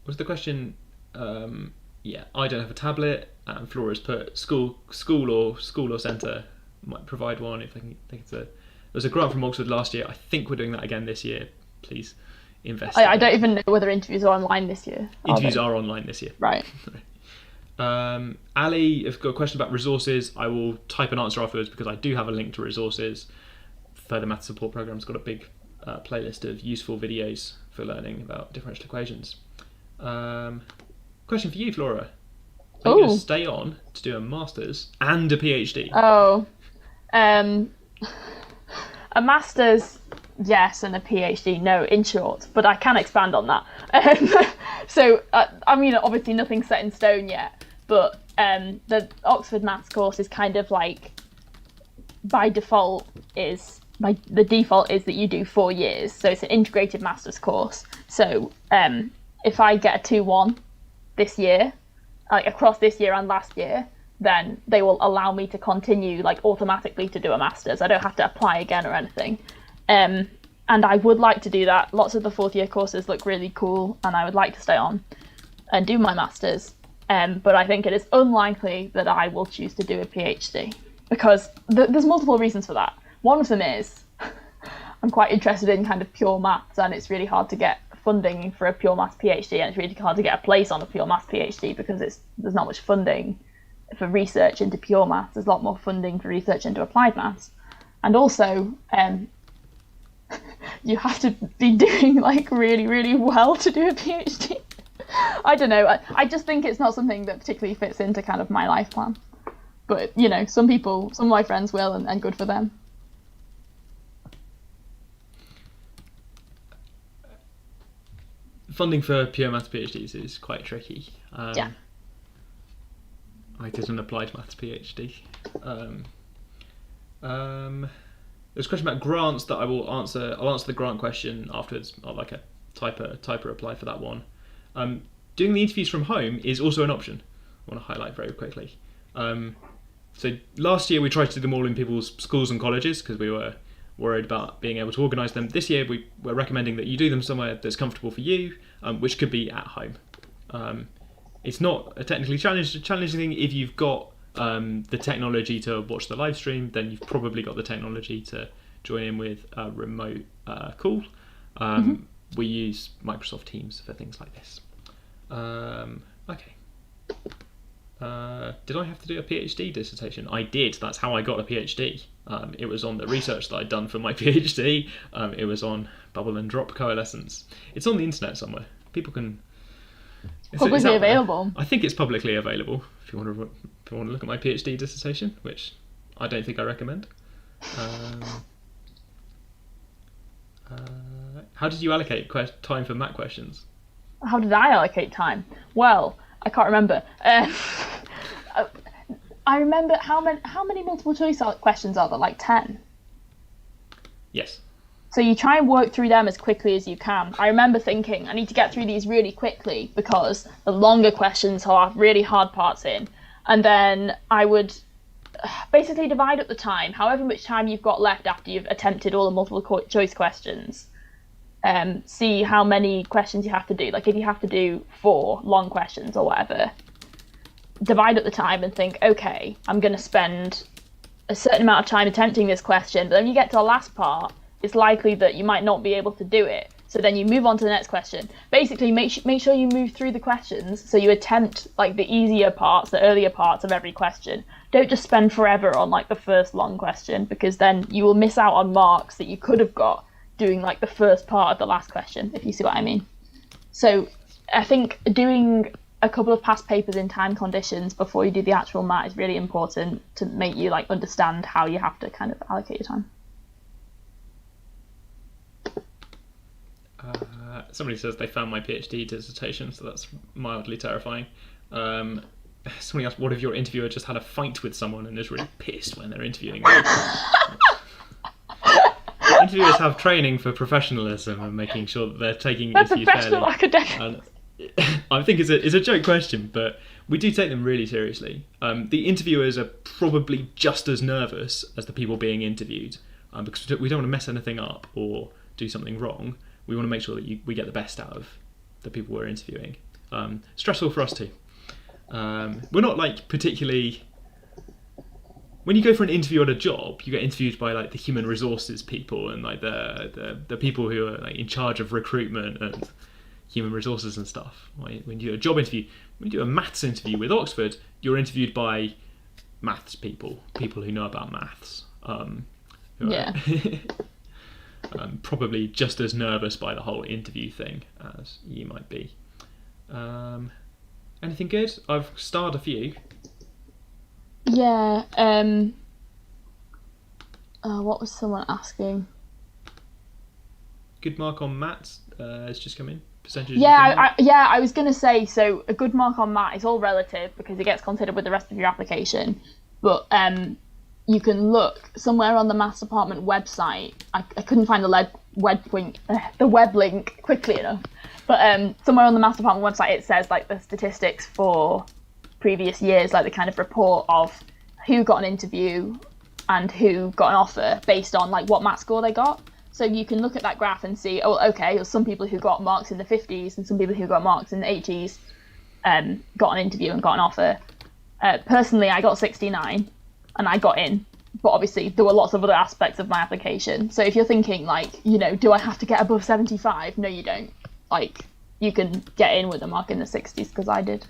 Was the question? Yeah, I don't have a tablet, and Flora's put school or centre might provide one if they can. There was a grant from Oxford last year. I think we're doing that again this year. Please invest. I don't even know whether interviews are online this year. Interviews are online this year. Right. Ali, I've got a question about resources. I will type an answer afterwards because I do have a link to resources. Further Maths Support Programme's got a big playlist of useful videos for learning about differential equations. Question for you, Flora. Are you going to stay on to do a master's and a PhD? A master's, yes, and a PhD, no, in short, but I can expand on that. So, obviously nothing's set in stone yet, but the Oxford Maths course is kind of like, the default is that you do 4 years, so it's an integrated master's course. So if I get a 2-1 this year, like across this year and last year, then they will allow me to continue like automatically to do a master's. I don't have to apply again or anything. And I would like to do that. Lots of the 4th year courses look really cool and I would like to stay on and do my master's. But I think it is unlikely that I will choose to do a PhD because there's multiple reasons for that. One of them is I'm quite interested in kind of pure maths and it's really hard to get funding for a pure maths PhD and it's really hard to get a place on a pure maths PhD because there's not much funding for research into pure maths. There's a lot more funding for research into applied maths. And also, you have to be doing like really, really well to do a PhD. I don't know. I just think it's not something that particularly fits into kind of my life plan. But, some of my friends will and good for them. Funding for pure maths PhDs is quite tricky. Yeah. I did an applied maths PhD. There's a question about grants that I will answer. I'll answer the grant question afterwards. I'll like a type a reply for that one. Doing the interviews from home is also an option. I want to highlight very quickly. So last year we tried to do them all in people's schools and colleges because we were worried about being able to organise them. This year we're recommending that you do them somewhere that's comfortable for you, which could be at home. It's not a technically challenging thing. If you've got the technology to watch the live stream, then you've probably got the technology to join in with a remote call. We use Microsoft Teams for things like this. Okay. Did I have to do a PhD dissertation? I did. That's how I got a PhD. It was on the research that I'd done for my PhD. It was on bubble and drop coalescence. It's on the internet somewhere. People can... Publicly available. I think it's publicly available if you want to look at my PhD dissertation, which I don't think I recommend. How did you allocate time for math questions? How did I allocate time? Well, I can't remember. I remember how many multiple choice questions are there? Like 10? Yes. So you try and work through them as quickly as you can. I remember thinking, I need to get through these really quickly because the longer questions have really hard parts in. And then I would basically divide up the time, however much time you've got left after you've attempted all the multiple choice questions. See how many questions you have to do. Like if you have to do 4 long questions or whatever, divide up the time and think, okay, I'm going to spend a certain amount of time attempting this question. But then when you get to the last part, it's likely that you might not be able to do it. So then you move on to the next question. Basically, make sure you move through the questions so you attempt like the easier parts, the earlier parts of every question. Don't just spend forever on like the first long question because then you will miss out on marks that you could have got doing like the first part of the last question, if you see what I mean. So I think doing a couple of past papers in time conditions before you do the actual mat is really important to make you like understand how you have to kind of allocate your time. Somebody says they found my PhD dissertation, so that's mildly terrifying. Somebody asked, what if your interviewer just had a fight with someone and is really pissed when they're interviewing them? Interviewers have training for professionalism and making sure that they're taking interviews fairly. Academic. I think it's a joke question, but we do take them really seriously. The interviewers are probably just as nervous as the people being interviewed because we don't want to mess anything up or do something wrong. We want to make sure that we get the best out of the people we're interviewing. Stressful for us too. We're not like particularly... When you go for an interview at a job, you get interviewed by like the human resources people and like the people who are like in charge of recruitment and human resources and stuff. When you do a job interview, when you do a maths interview with Oxford, you're interviewed by maths people who know about maths. Yeah. Probably just as nervous by the whole interview thing as you might be. Anything good? I've starred a few. Yeah. What was someone asking? Good mark on maths has just come in. Percentages. Yeah, I was going to say, so a good mark on math is all relative because it gets considered with the rest of your application. But you can look somewhere on the maths department website. I couldn't find the web link quickly enough. But somewhere on the maths department website, it says like the statistics for previous years, like the kind of report of who got an interview and who got an offer based on like what math score they got. So you can look at that graph and see, oh, okay, there's some people who got marks in the 50s and some people who got marks in the 80s got an interview and got an offer. Personally, I got 69 and I got in. But obviously, there were lots of other aspects of my application. So if you're thinking, like, do I have to get above 75? No, you don't. Like, you can get in with a mark in the 60s, because I did.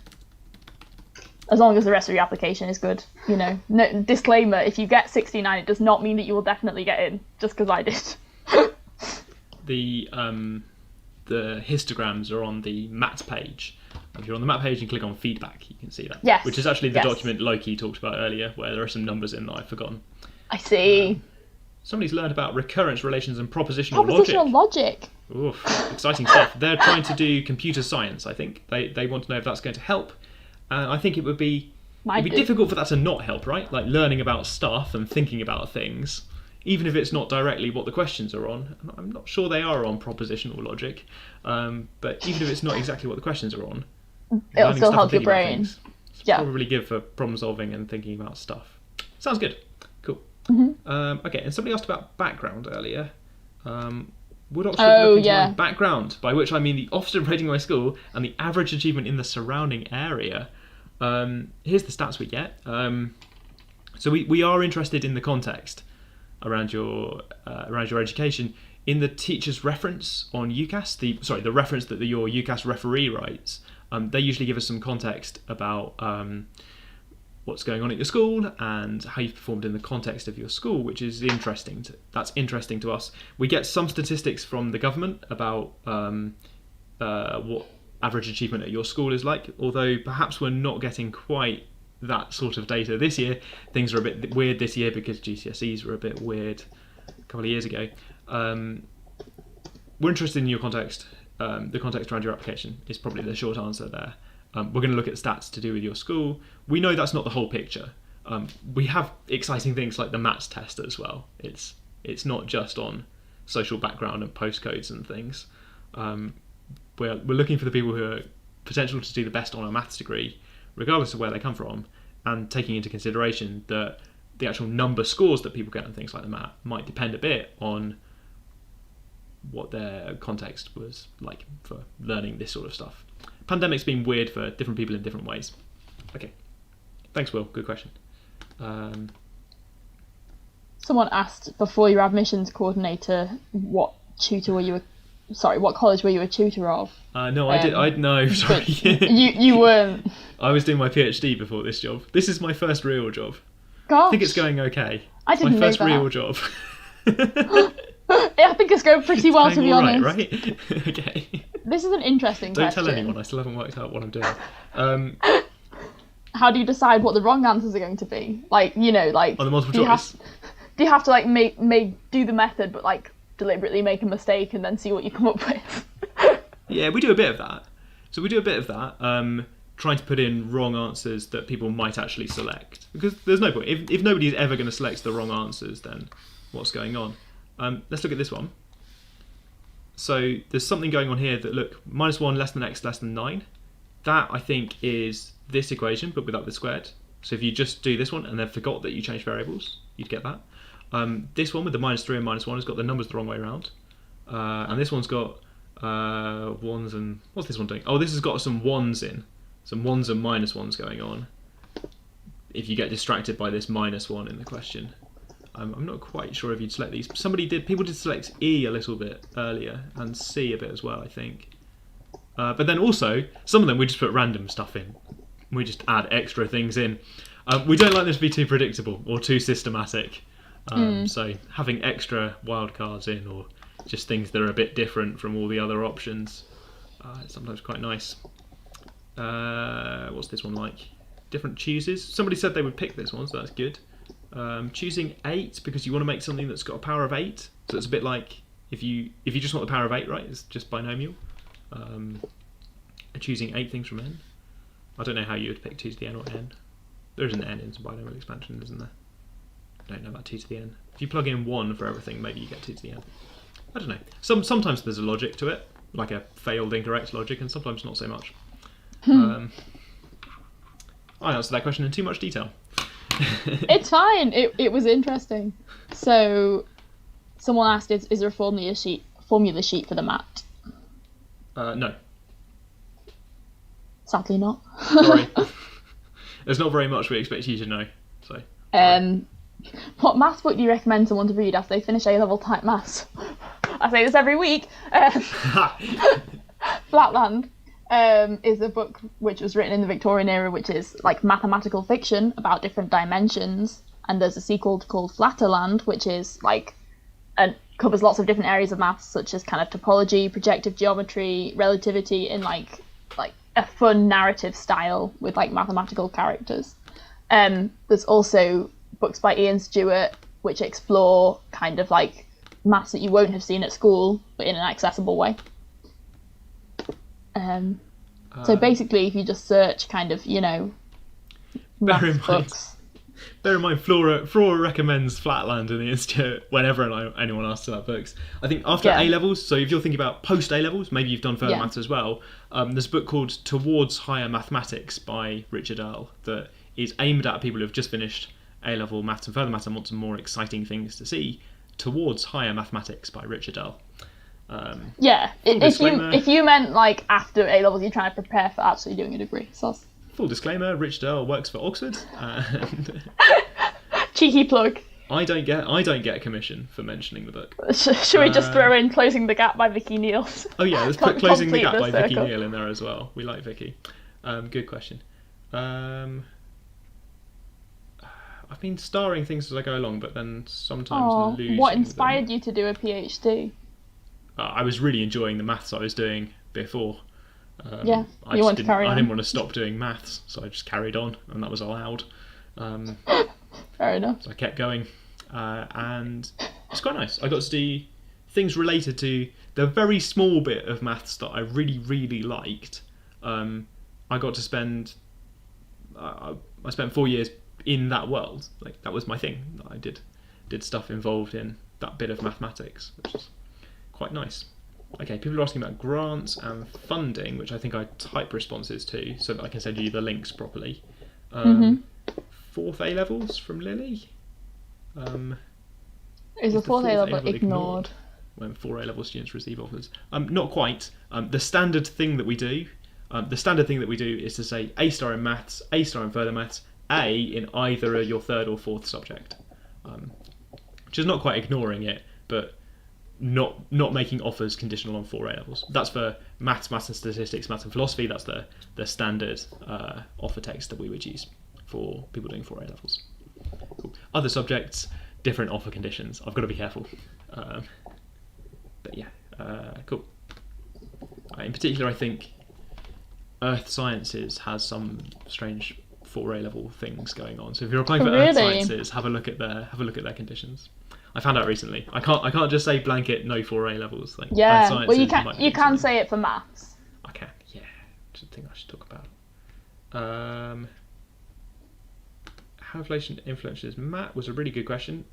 As long as the rest of your application is good. No, disclaimer, if you get 69, it does not mean that you will definitely get in, just because I did. The histograms are on the MAT page. If you're on the MAT page and click on feedback, you can see that. Yes. Which is actually the document Loki talked about earlier, where there are some numbers in that I've forgotten. I see. Somebody's learned about recurrence relations and propositional logic. Oof, exciting stuff. They're trying to do computer science, I think. They want to know if that's going to help. And I think it would be Mine It'd be did. difficult for that to not help, right? Like learning about stuff and thinking about things, even if it's not directly what the questions are on. I'm not sure they are on propositional logic, but even if it's not exactly what the questions are on, It'll learning still stuff help and your thinking about brain. things, it's probably good for problem solving and thinking about stuff. Sounds good. Cool. Okay, and somebody asked about background earlier. Would Oxford look into my background, by which I mean the Ofsted rating of my school and the average achievement in the surrounding area? Here's the stats we get. So we are interested in the context around your education. In the teacher's reference on UCAS, the reference that your UCAS referee writes, they usually give us some context about what's going on at your school and how you've performed in the context of your school, which is interesting. That's interesting to us. We get some statistics from the government about what average achievement at your school is like, although perhaps we're not getting quite that sort of data this year. Things are a bit weird this year because GCSEs were a bit weird a couple of years ago. We're interested in your context. The context around your application is probably the short answer there. We're going to look at stats to do with your school. We know that's not the whole picture. We have exciting things like the MATs test as well. It's not just on social background and postcodes and things. We're looking for the people who are potential to do the best on a maths degree, regardless of where they come from, and taking into consideration that the actual number scores that people get on things like the MAT might depend a bit on what their context was like for learning this sort of stuff. Pandemic's been weird for different people in different ways. Okay, thanks, Will. Good question. Someone asked before your admissions coordinator what college were you a tutor of? No, I did. No, sorry. you weren't. I was doing my PhD before this job. This is my first real job. Gosh. I think it's going okay. I didn't know that. It's my first real job. I think it's going pretty well, to be honest. Right? Okay. This is an interesting Don't question. tell anyone. I still haven't worked out what I'm doing. How do you decide what the wrong answers are going to be? Like, on the multiple choice. Do you have to do the method, but deliberately make a mistake and then see what you come up with? Yeah, we do a bit of that. So we do a bit of that, trying to put in wrong answers that people might actually select. Because there's no point. If nobody's ever going to select the wrong answers, then what's going on? Let's look at this one. So there's something going on here that, look, -1 less than x less than 9. That, I think, is this equation, but without the squared. So if you just do this one and then forgot that you changed variables, you'd get that. This one with the -3 and -1 has got the numbers the wrong way around. And this one's got ones and... What's this one doing? Oh, this has got some ones in. Some ones and -1s going on. If you get distracted by this -1 in the question. I'm not quite sure if you'd select these. People did select E a little bit earlier and C a bit as well, I think. But then also, some of them we just put random stuff in. We just add extra things in. We don't like them to be too predictable or too systematic. So having extra wildcards in, or just things that are a bit different from all the other options, is sometimes quite nice. What's this one like? Different chooses. Somebody said they would pick this one, so that's good. Choosing 8 because you want to make something that's got a power of 8. So it's a bit like if you just want the power of 8, right? It's just binomial. Choosing 8 things from n. I don't know how you would pick 2 to the n or n. There is an n in some binomial expansion, isn't there? I don't know about 2 to the n. If you plug in 1 for everything, maybe you get 2 to the n. I don't know. Sometimes there's a logic to it, like a failed incorrect logic, and sometimes not so much. I answered that question in too much detail. It's fine. It was interesting. So, someone asked, is there a formula sheet for the MAT? No. Sadly not. Sorry. There's not very much we expect you to know. So. What maths book do you recommend someone to read after they finish A-level type maths? I say this every week. Flatland is a book which was written in the Victorian era, which is like mathematical fiction about different dimensions. And there's a sequel called Flatterland, which is and covers lots of different areas of maths, such as kind of topology, projective geometry, relativity, in like a fun narrative style with mathematical characters. There's also books by Ian Stewart which explore kind of maths that you won't have seen at school, but in an accessible way. So basically, if you just search kind of, Bear in maths mind- books. Bear in mind, Flora recommends Flatland in the Institute whenever anyone asks about books. I think after Yeah. A-levels, so if you're thinking about post-A-levels, maybe you've done further Yeah. maths as well, there's a book called Towards Higher Mathematics by Richard Earle that is aimed at people who've just finished A-level maths and further maths and want some more exciting things to see. Towards Higher Mathematics by Richard Earle. Yeah, disclaimer. if you meant like after A levels, you're trying to prepare for actually doing a degree. So Full disclaimer, Richard Earle works for Oxford, and cheeky plug. I don't get a commission for mentioning the book. Should we just throw in "Closing the Gap" by Vicky Niels? Oh yeah, let's put Closing the Complete Gap the by Vicky circle. Neal in there as well. We like Vicky. Good question. I've been starring things as I go along, but then sometimes losing What them. inspired you to do a PhD? I was really enjoying the maths I was doing before. Yeah, I you just want to carry I on. didn't want to stop doing maths, so I just carried on, and that was allowed. Fair enough. So I kept going, and it's quite nice. I got to do things related to the very small bit of maths that I really, really liked. I got to spend. I spent 4 years in that world. Like that was my thing. I did stuff involved in that bit of mathematics, which is quite nice. Okay, people are asking about grants and funding, which I think I type responses to so that I can send you the links properly. Fourth A levels from Lily. Is the fourth A level A-level ignored? when 4 A-level students receive offers? Not quite. The standard thing that we do is to say A star in maths, A star in further maths, A in either your third or fourth subject. Which is not quite ignoring it, but not making offers conditional on 4 A-levels. That's for maths and statistics, maths and philosophy. That's the standard offer text that we would use for people doing 4 A-levels. Cool. Other subjects, different offer conditions. I've got to be careful. But yeah, cool. In particular, I think Earth Sciences has some strange 4 A-level things going on. So if you're applying for Earth Really? Sciences, have a look at their conditions. I found out recently. I can't just say blanket no 4 A-levels. Like Earth Yeah. Sciences, Well, might be you can something. say it for maths. I can. Yeah. It's a thing I should talk about. How influential is MAT was a really good question.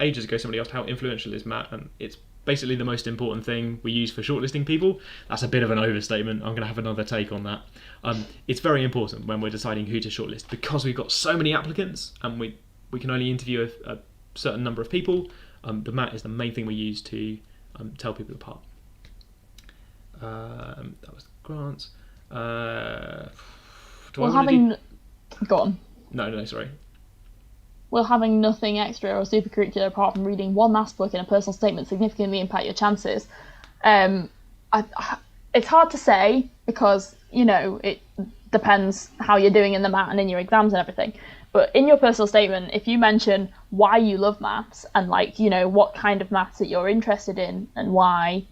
Ages ago, somebody asked how influential is MAT, and it's basically the most important thing we use for shortlisting people. That's a bit of an overstatement. I'm going to have another take on that. It's very important when we're deciding who to shortlist because we've got so many applicants and we can only interview a certain number of people. The MAT is the main thing we use to tell people apart. That was grants. Go on. No, sorry. Will having nothing extra or supercurricular apart from reading one maths book and a personal statement significantly impact your chances? It's hard to say because, it depends how you're doing in the math and in your exams and everything. But in your personal statement, if you mention why you love maths and what kind of maths that you're interested in and why,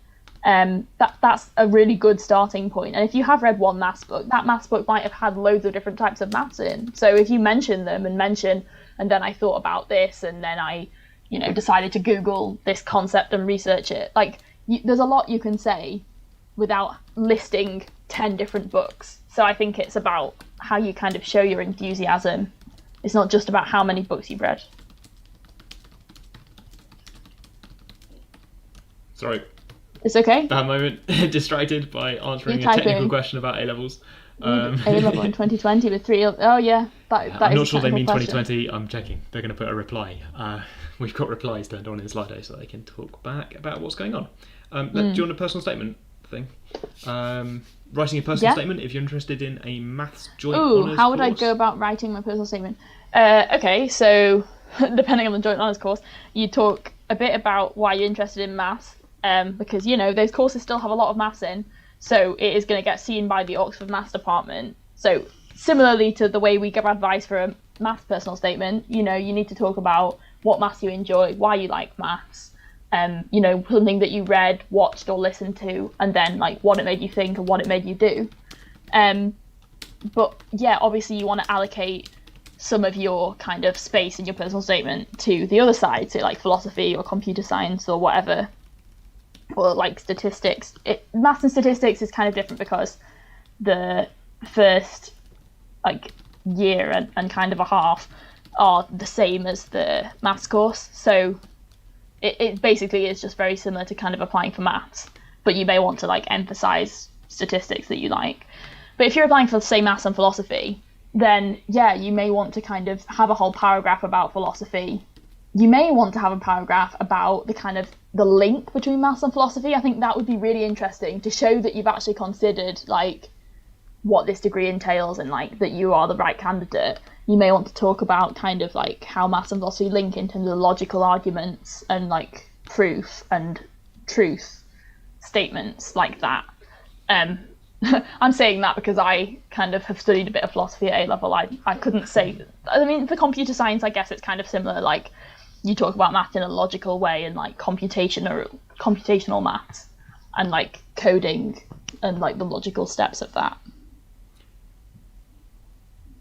that's a really good starting point. And if you have read one maths book, that maths book might have had loads of different types of maths in. So if you mention them and then I thought about this and then I, decided to Google this concept and research it. There's a lot you can say without listing 10 different books. So I think it's about how you kind of show your enthusiasm. It's not just about how many books you've read. Sorry. It's okay. That moment, distracted by answering a You're typing. technical question about A-levels. A-level in 2020 with 3... Oh, yeah. That I'm is not a sure they mean technical question. 2020. I'm checking. They're going to put a reply. We've got replies turned on in Slido so they can talk back about what's going on. Do you want a personal statement thing? Writing a personal statement if you're interested in a maths joint honours how would I course. go about writing my personal statement? Okay, so depending on the joint honours course, you talk a bit about why you're interested in maths, because those courses still have a lot of maths in, so it is going to get seen by the Oxford Maths department. So similarly to the way we give advice for a maths personal statement, you need to talk about what maths you enjoy, why you like maths, something that you read, watched or listened to, and then what it made you think and what it made you do. But yeah, obviously you want to allocate some of your kind of space in your personal statement to the other side, so philosophy or computer science or whatever, or statistics. Maths and statistics is kind of different because the first year and kind of a half are the same as the maths course. So it basically is just very similar to kind of applying for maths, but you may want to like emphasize statistics that you like. But if you're applying for, say, maths and philosophy, then yeah, you may want to kind of have a whole paragraph about philosophy. You may want to have a paragraph about the kind of the link between maths and philosophy. I think that would be really interesting to show that you've actually considered like what this degree entails and like that you are the right candidate. You may want to talk about kind of like how maths and philosophy link in terms of logical arguments and like proof and truth statements like that. I'm saying that because I kind of have studied a bit of philosophy at A-level. I couldn't say... I mean, for computer science, I guess it's kind of similar. Like, you talk about math in a logical way and, like, computational maths and, like, coding and, like, the logical steps of that.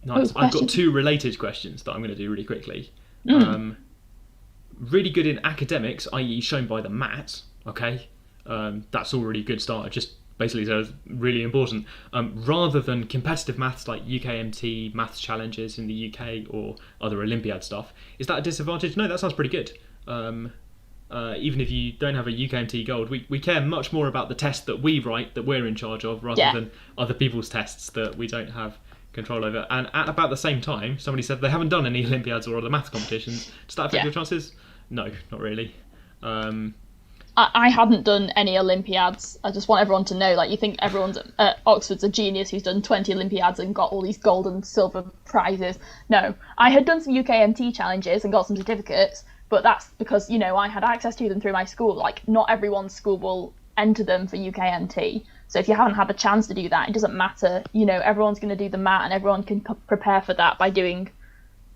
Nice. I've got two related questions that I'm going to do really quickly. Really good in academics, i.e. shown by the MAT, okay? That's already a good start. Just basically says really important. Rather than competitive maths like UKMT maths challenges in the UK or other Olympiad stuff, is that a disadvantage? No, that sounds pretty good. Even if you don't have a UKMT gold, we care much more about the test that we write, that we're in charge of, rather than other people's tests that we don't have control over. And at about the same time, somebody said they haven't done any Olympiads or other maths competitions. Does that affect your chances? No, not really. I hadn't done any Olympiads. I just want everyone to know, like, you think everyone's at Oxford's a genius who's done 20 Olympiads and got all these gold and silver prizes. No, I had done some UKMT challenges and got some certificates, but that's because, you know, I had access to them through my school. Like, not everyone's school will enter them for UKMT. So if you haven't had the chance to do that, it doesn't matter. You know, everyone's going to do the MAT and everyone can prepare for that by doing,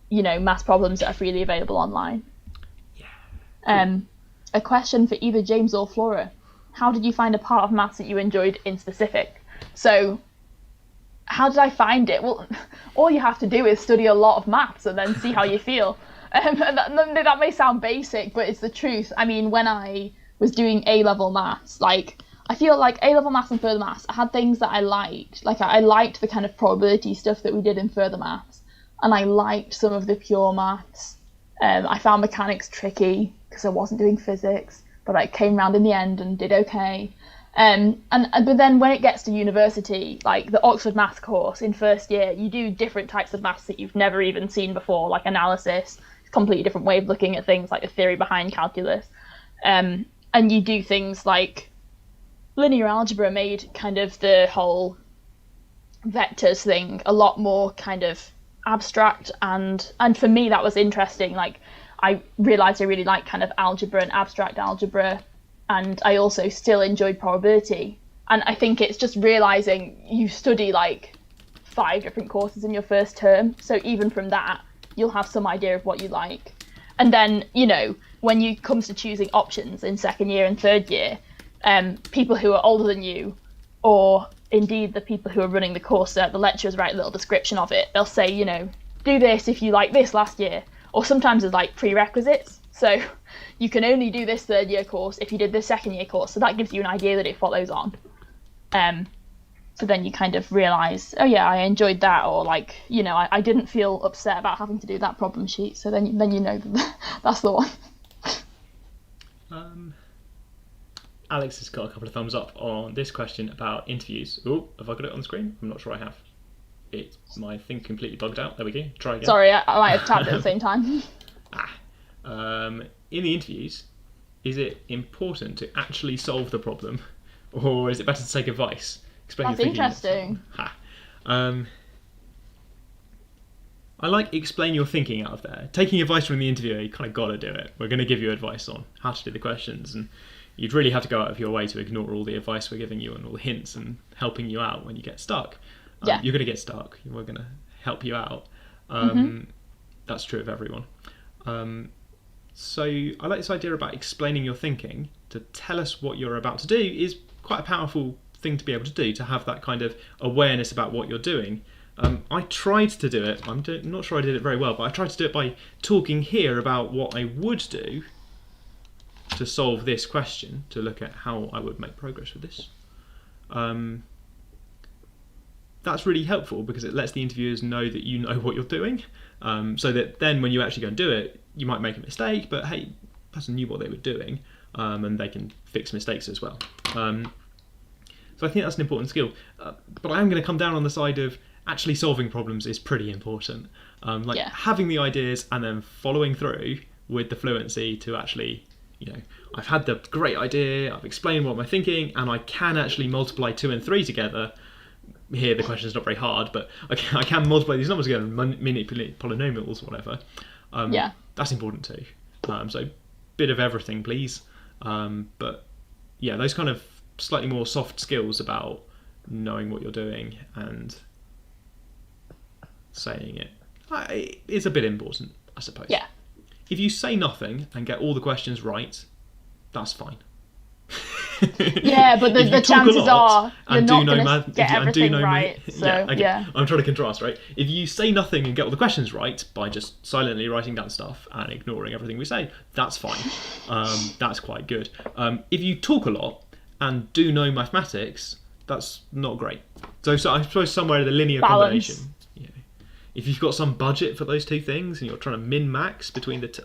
you know, maths problems that are freely available online. Yeah. A question for either James or Flora. How did you find a part of maths that you enjoyed in specific? So, how did I find it? Well, all you have to do is study a lot of maths and then see how you feel. That may sound basic, but it's the truth. I mean, when I was doing A-level maths, like, I feel like A-level maths and further maths, I had things that I liked. Like, I liked the kind of probability stuff that we did in further maths, and I liked some of the pure maths. I found mechanics tricky because I wasn't doing physics, but I came round in the end and did okay. But then when it gets to university, like the Oxford MAT course in first year, you do different types of maths that you've never even seen before, like analysis, a completely different way of looking at things, like the theory behind calculus. And you do things like linear algebra made kind of the whole vectors thing a lot more kind of abstract, and for me that was interesting. Like, I realised I really liked kind of algebra and abstract algebra, and I also still enjoyed probability. And I think it's just realising you study like 5 different courses in your first term, so even from that you'll have some idea of what you like. And then, you know, when you comes to choosing options in second year and third year, people who are older than you, or indeed the people who are running the course, the lecturers write a little description of it. They'll say, you know, do this if you like this last year, or sometimes there's like prerequisites. So you can only do this third year course if you did this second year course. So that gives you an idea that it follows on. So then you kind of realise, oh yeah, I enjoyed that, or like, you know, I didn't feel upset about having to do that problem sheet. So then you know that that's the one. Alex has got a couple of thumbs up on this question about interviews. Oh, have I got it on the screen? I'm not sure I have. My thing completely bugged out. There we go. Try again. Sorry, I might have tapped at the same time. In the interviews, is it important to actually solve the problem, or is it better to take advice? Explain That's interesting. I like explain your thinking out of there. Taking advice from the interviewer, you kind of got to do it. We're going to give you advice on how to do the questions, and you'd really have to go out of your way to ignore all the advice we're giving you and all the hints and helping you out when you get stuck. You're going to get stuck. We're going to help you out. That's true of everyone. So I like this idea about explaining your thinking. To tell us what you're about to do is quite a powerful thing to be able to do, to have that kind of awareness about what you're doing. I tried to do it. I'm not sure I did it very well, but I tried to do it by talking here about what I would do to solve this question, to look at how I would make progress with this. that's really helpful because it lets the interviewers know that you know what you're doing, so that then when you actually go and do it, you might make a mistake, but hey, the person knew what they were doing, and they can fix mistakes as well. So I think that's an important skill. But I am going to come down on the side of actually solving problems is pretty important. Having the ideas and then following through with the fluency to actually, I've had the great idea, I've explained what I'm thinking, and I can actually multiply 2 and 3 together. Here the question is not very hard, but I can multiply these numbers together and manipulate polynomials or whatever. That's important too. So bit of everything, please. But yeah, those kind of slightly more soft skills about knowing what you're doing and saying it is a bit important, I suppose. Yeah. If you say nothing and get all the questions right, that's fine. Yeah, but the chances are you're not going to get everything right. So, I'm trying to contrast, right? If you say nothing and get all the questions right by just silently writing down stuff and ignoring everything we say, that's fine. That's quite good. If you talk a lot and do know mathematics, that's not great. So I suppose somewhere in the linear combination. If you've got some budget for those two things and you're trying to min-max between the two,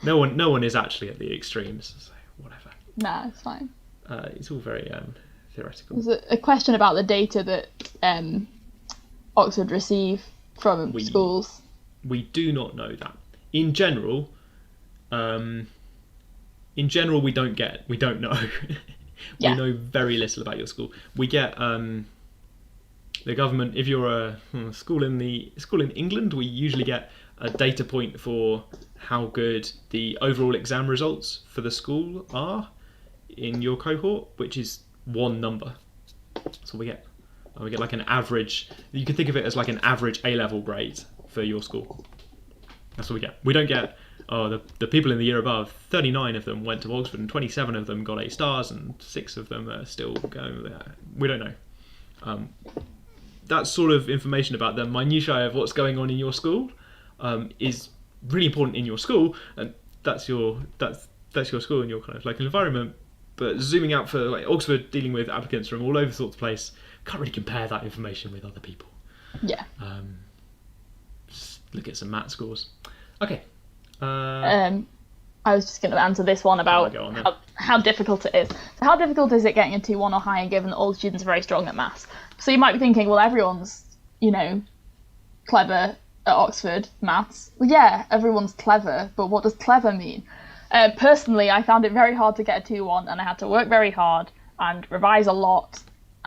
no one is actually at the extremes. So whatever. Nah, it's fine. It's all very theoretical. There's a question about the data that Oxford receive from schools. We do not know that. In general, we don't know. We know very little about your school. We get the government. If you're a school in England, we usually get a data point for how good the overall exam results for the school are in your cohort, which is one number. So we get like an average. You can think of it as like an average A-level grade for your school. That's what we get. We don't get the people in the year above. 39 of them went to Oxford, and 27 of them got A stars, and 6 of them are still going there. We don't know. That sort of information about the minutiae of what's going on in your school is really important in your school, and that's your school and your kind of local environment. But zooming out for like Oxford, dealing with applicants from all over sorts of place, can't really compare that information with other people. Yeah. Just look at some math scores. Okay. I was just going to answer this one about how difficult it is. So how difficult is it getting a 2-1 or higher, given that all students are very strong at maths? So you might be thinking, well, everyone's, clever at Oxford maths. Well, yeah, everyone's clever, but what does clever mean? Personally, I found it very hard to get a 2-1, and I had to work very hard and revise a lot,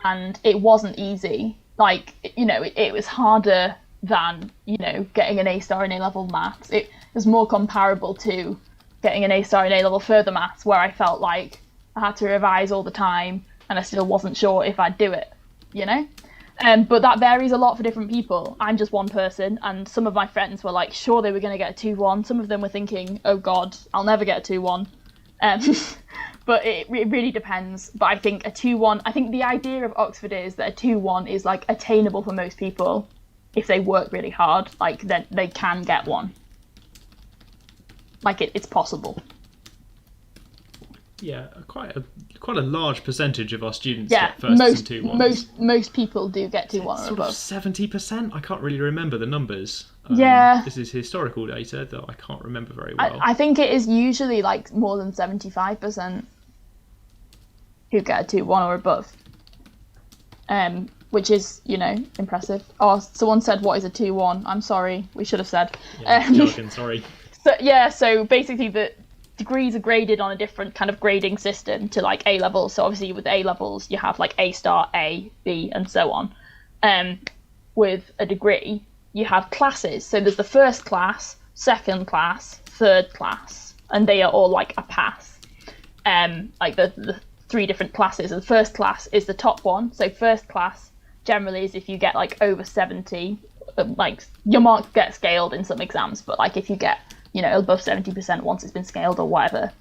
and it wasn't easy. Like, it was harder than, getting an A star in A-level maths. It was more comparable to getting an A star in A-level further maths, where I felt like I had to revise all the time and I still wasn't sure if I'd do it, But that varies a lot for different people. I'm just one person, and some of my friends were like sure they were going to get a 2-1. Some of them were thinking, oh God, I'll never get a 2-1. But it really depends. But I think a 2-1, I think the idea of Oxford is that a 2-1 is like attainable for most people. If they work really hard, like then they can get one. Like it's possible. Yeah, quite a large percentage of our students get firsts and 2-1s. Most people do get 2-1 or above. 70%. I can't really remember the numbers. This is historical data that I can't remember very well. I think it is usually like more than 75% who get a 2-1 or above. Which is, impressive. Oh, someone said, what is a 2-1? I'm sorry, we should have said. Jargon, sorry. So basically the degrees are graded on a different kind of grading system to like A levels. So obviously with A levels, you have like A star, A, B, and so on. With a degree, you have classes. So there's the first class, second class, third class, and they are all like a pass. Like the 3 different classes. And the first class is the top one. So first class generally is if you get like over 70, like your marks get scaled in some exams, but like if you get above 70% once it's been scaled or whatever,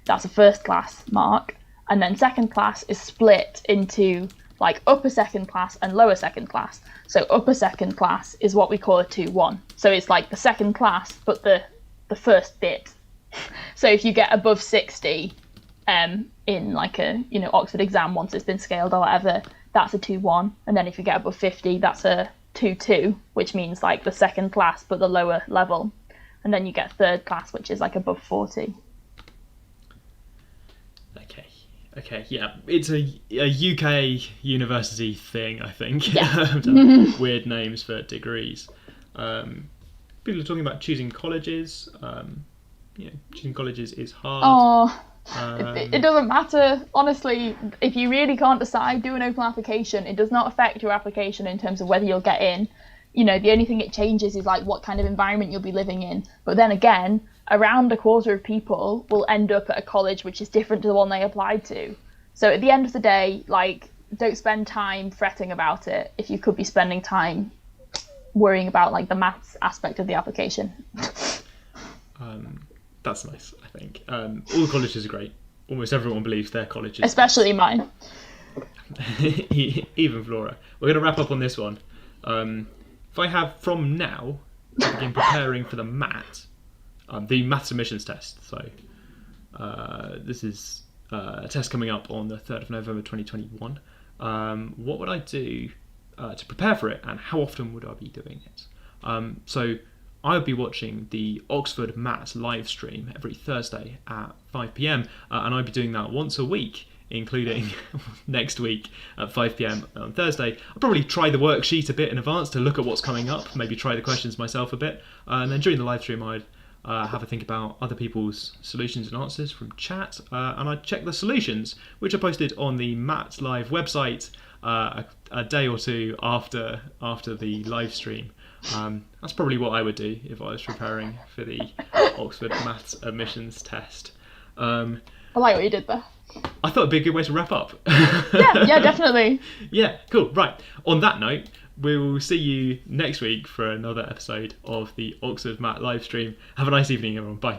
that's a first class mark. And then second class is split into like upper second class and lower second class. So upper second class is what we call a 2-1. So it's like the second class, but the first bit. So if you get above 60 in like a Oxford exam once it's been scaled or whatever, that's a 2-1. And then if you get above 50, that's a 2-2, which means like the second class but the lower level. And then you get third class, which is like above 40. Okay, yeah. It's a UK university thing, I think. Yeah. Weird names for degrees. People are talking about choosing colleges. Choosing colleges is hard. Oh, it doesn't matter. Honestly, if you really can't decide, do an open application. It does not affect your application in terms of whether you'll get in. You know, the only thing it changes is like what kind of environment you'll be living in. But then again, around a quarter of people will end up at a college which is different to the one they applied to. So at the end of the day, like, don't spend time fretting about it if you could be spending time worrying about like the maths aspect of the application. That's nice, I think. All the colleges are great. Almost everyone believes their college is Especially mine. Even Flora. We're going to wrap up on this one. If I have from now to begin preparing for the MAT, the maths admissions test. So this is a test coming up on the 3rd of November 2021. What would I do to prepare for it, and how often would I be doing it? So I would be watching the Oxford MAT Livestream every Thursday at 5 p.m. And I'd be doing that once a week, including next week at 5 p.m. on Thursday. I'll probably try the worksheet a bit in advance to look at what's coming up, maybe try the questions myself a bit. And then during the live stream, I'd have a think about other people's solutions and answers from chat. And I'd check the solutions, which are posted on the MAT Live website a day or two after the live stream. That's probably what I would do if I was preparing for the Oxford Maths admissions test. I like what you did there. I thought it'd be a good way to wrap up. Yeah, definitely. Yeah, cool. Right. On that note, we will see you next week for another episode of the Oxford MAT live stream. Have a nice evening, everyone. Bye.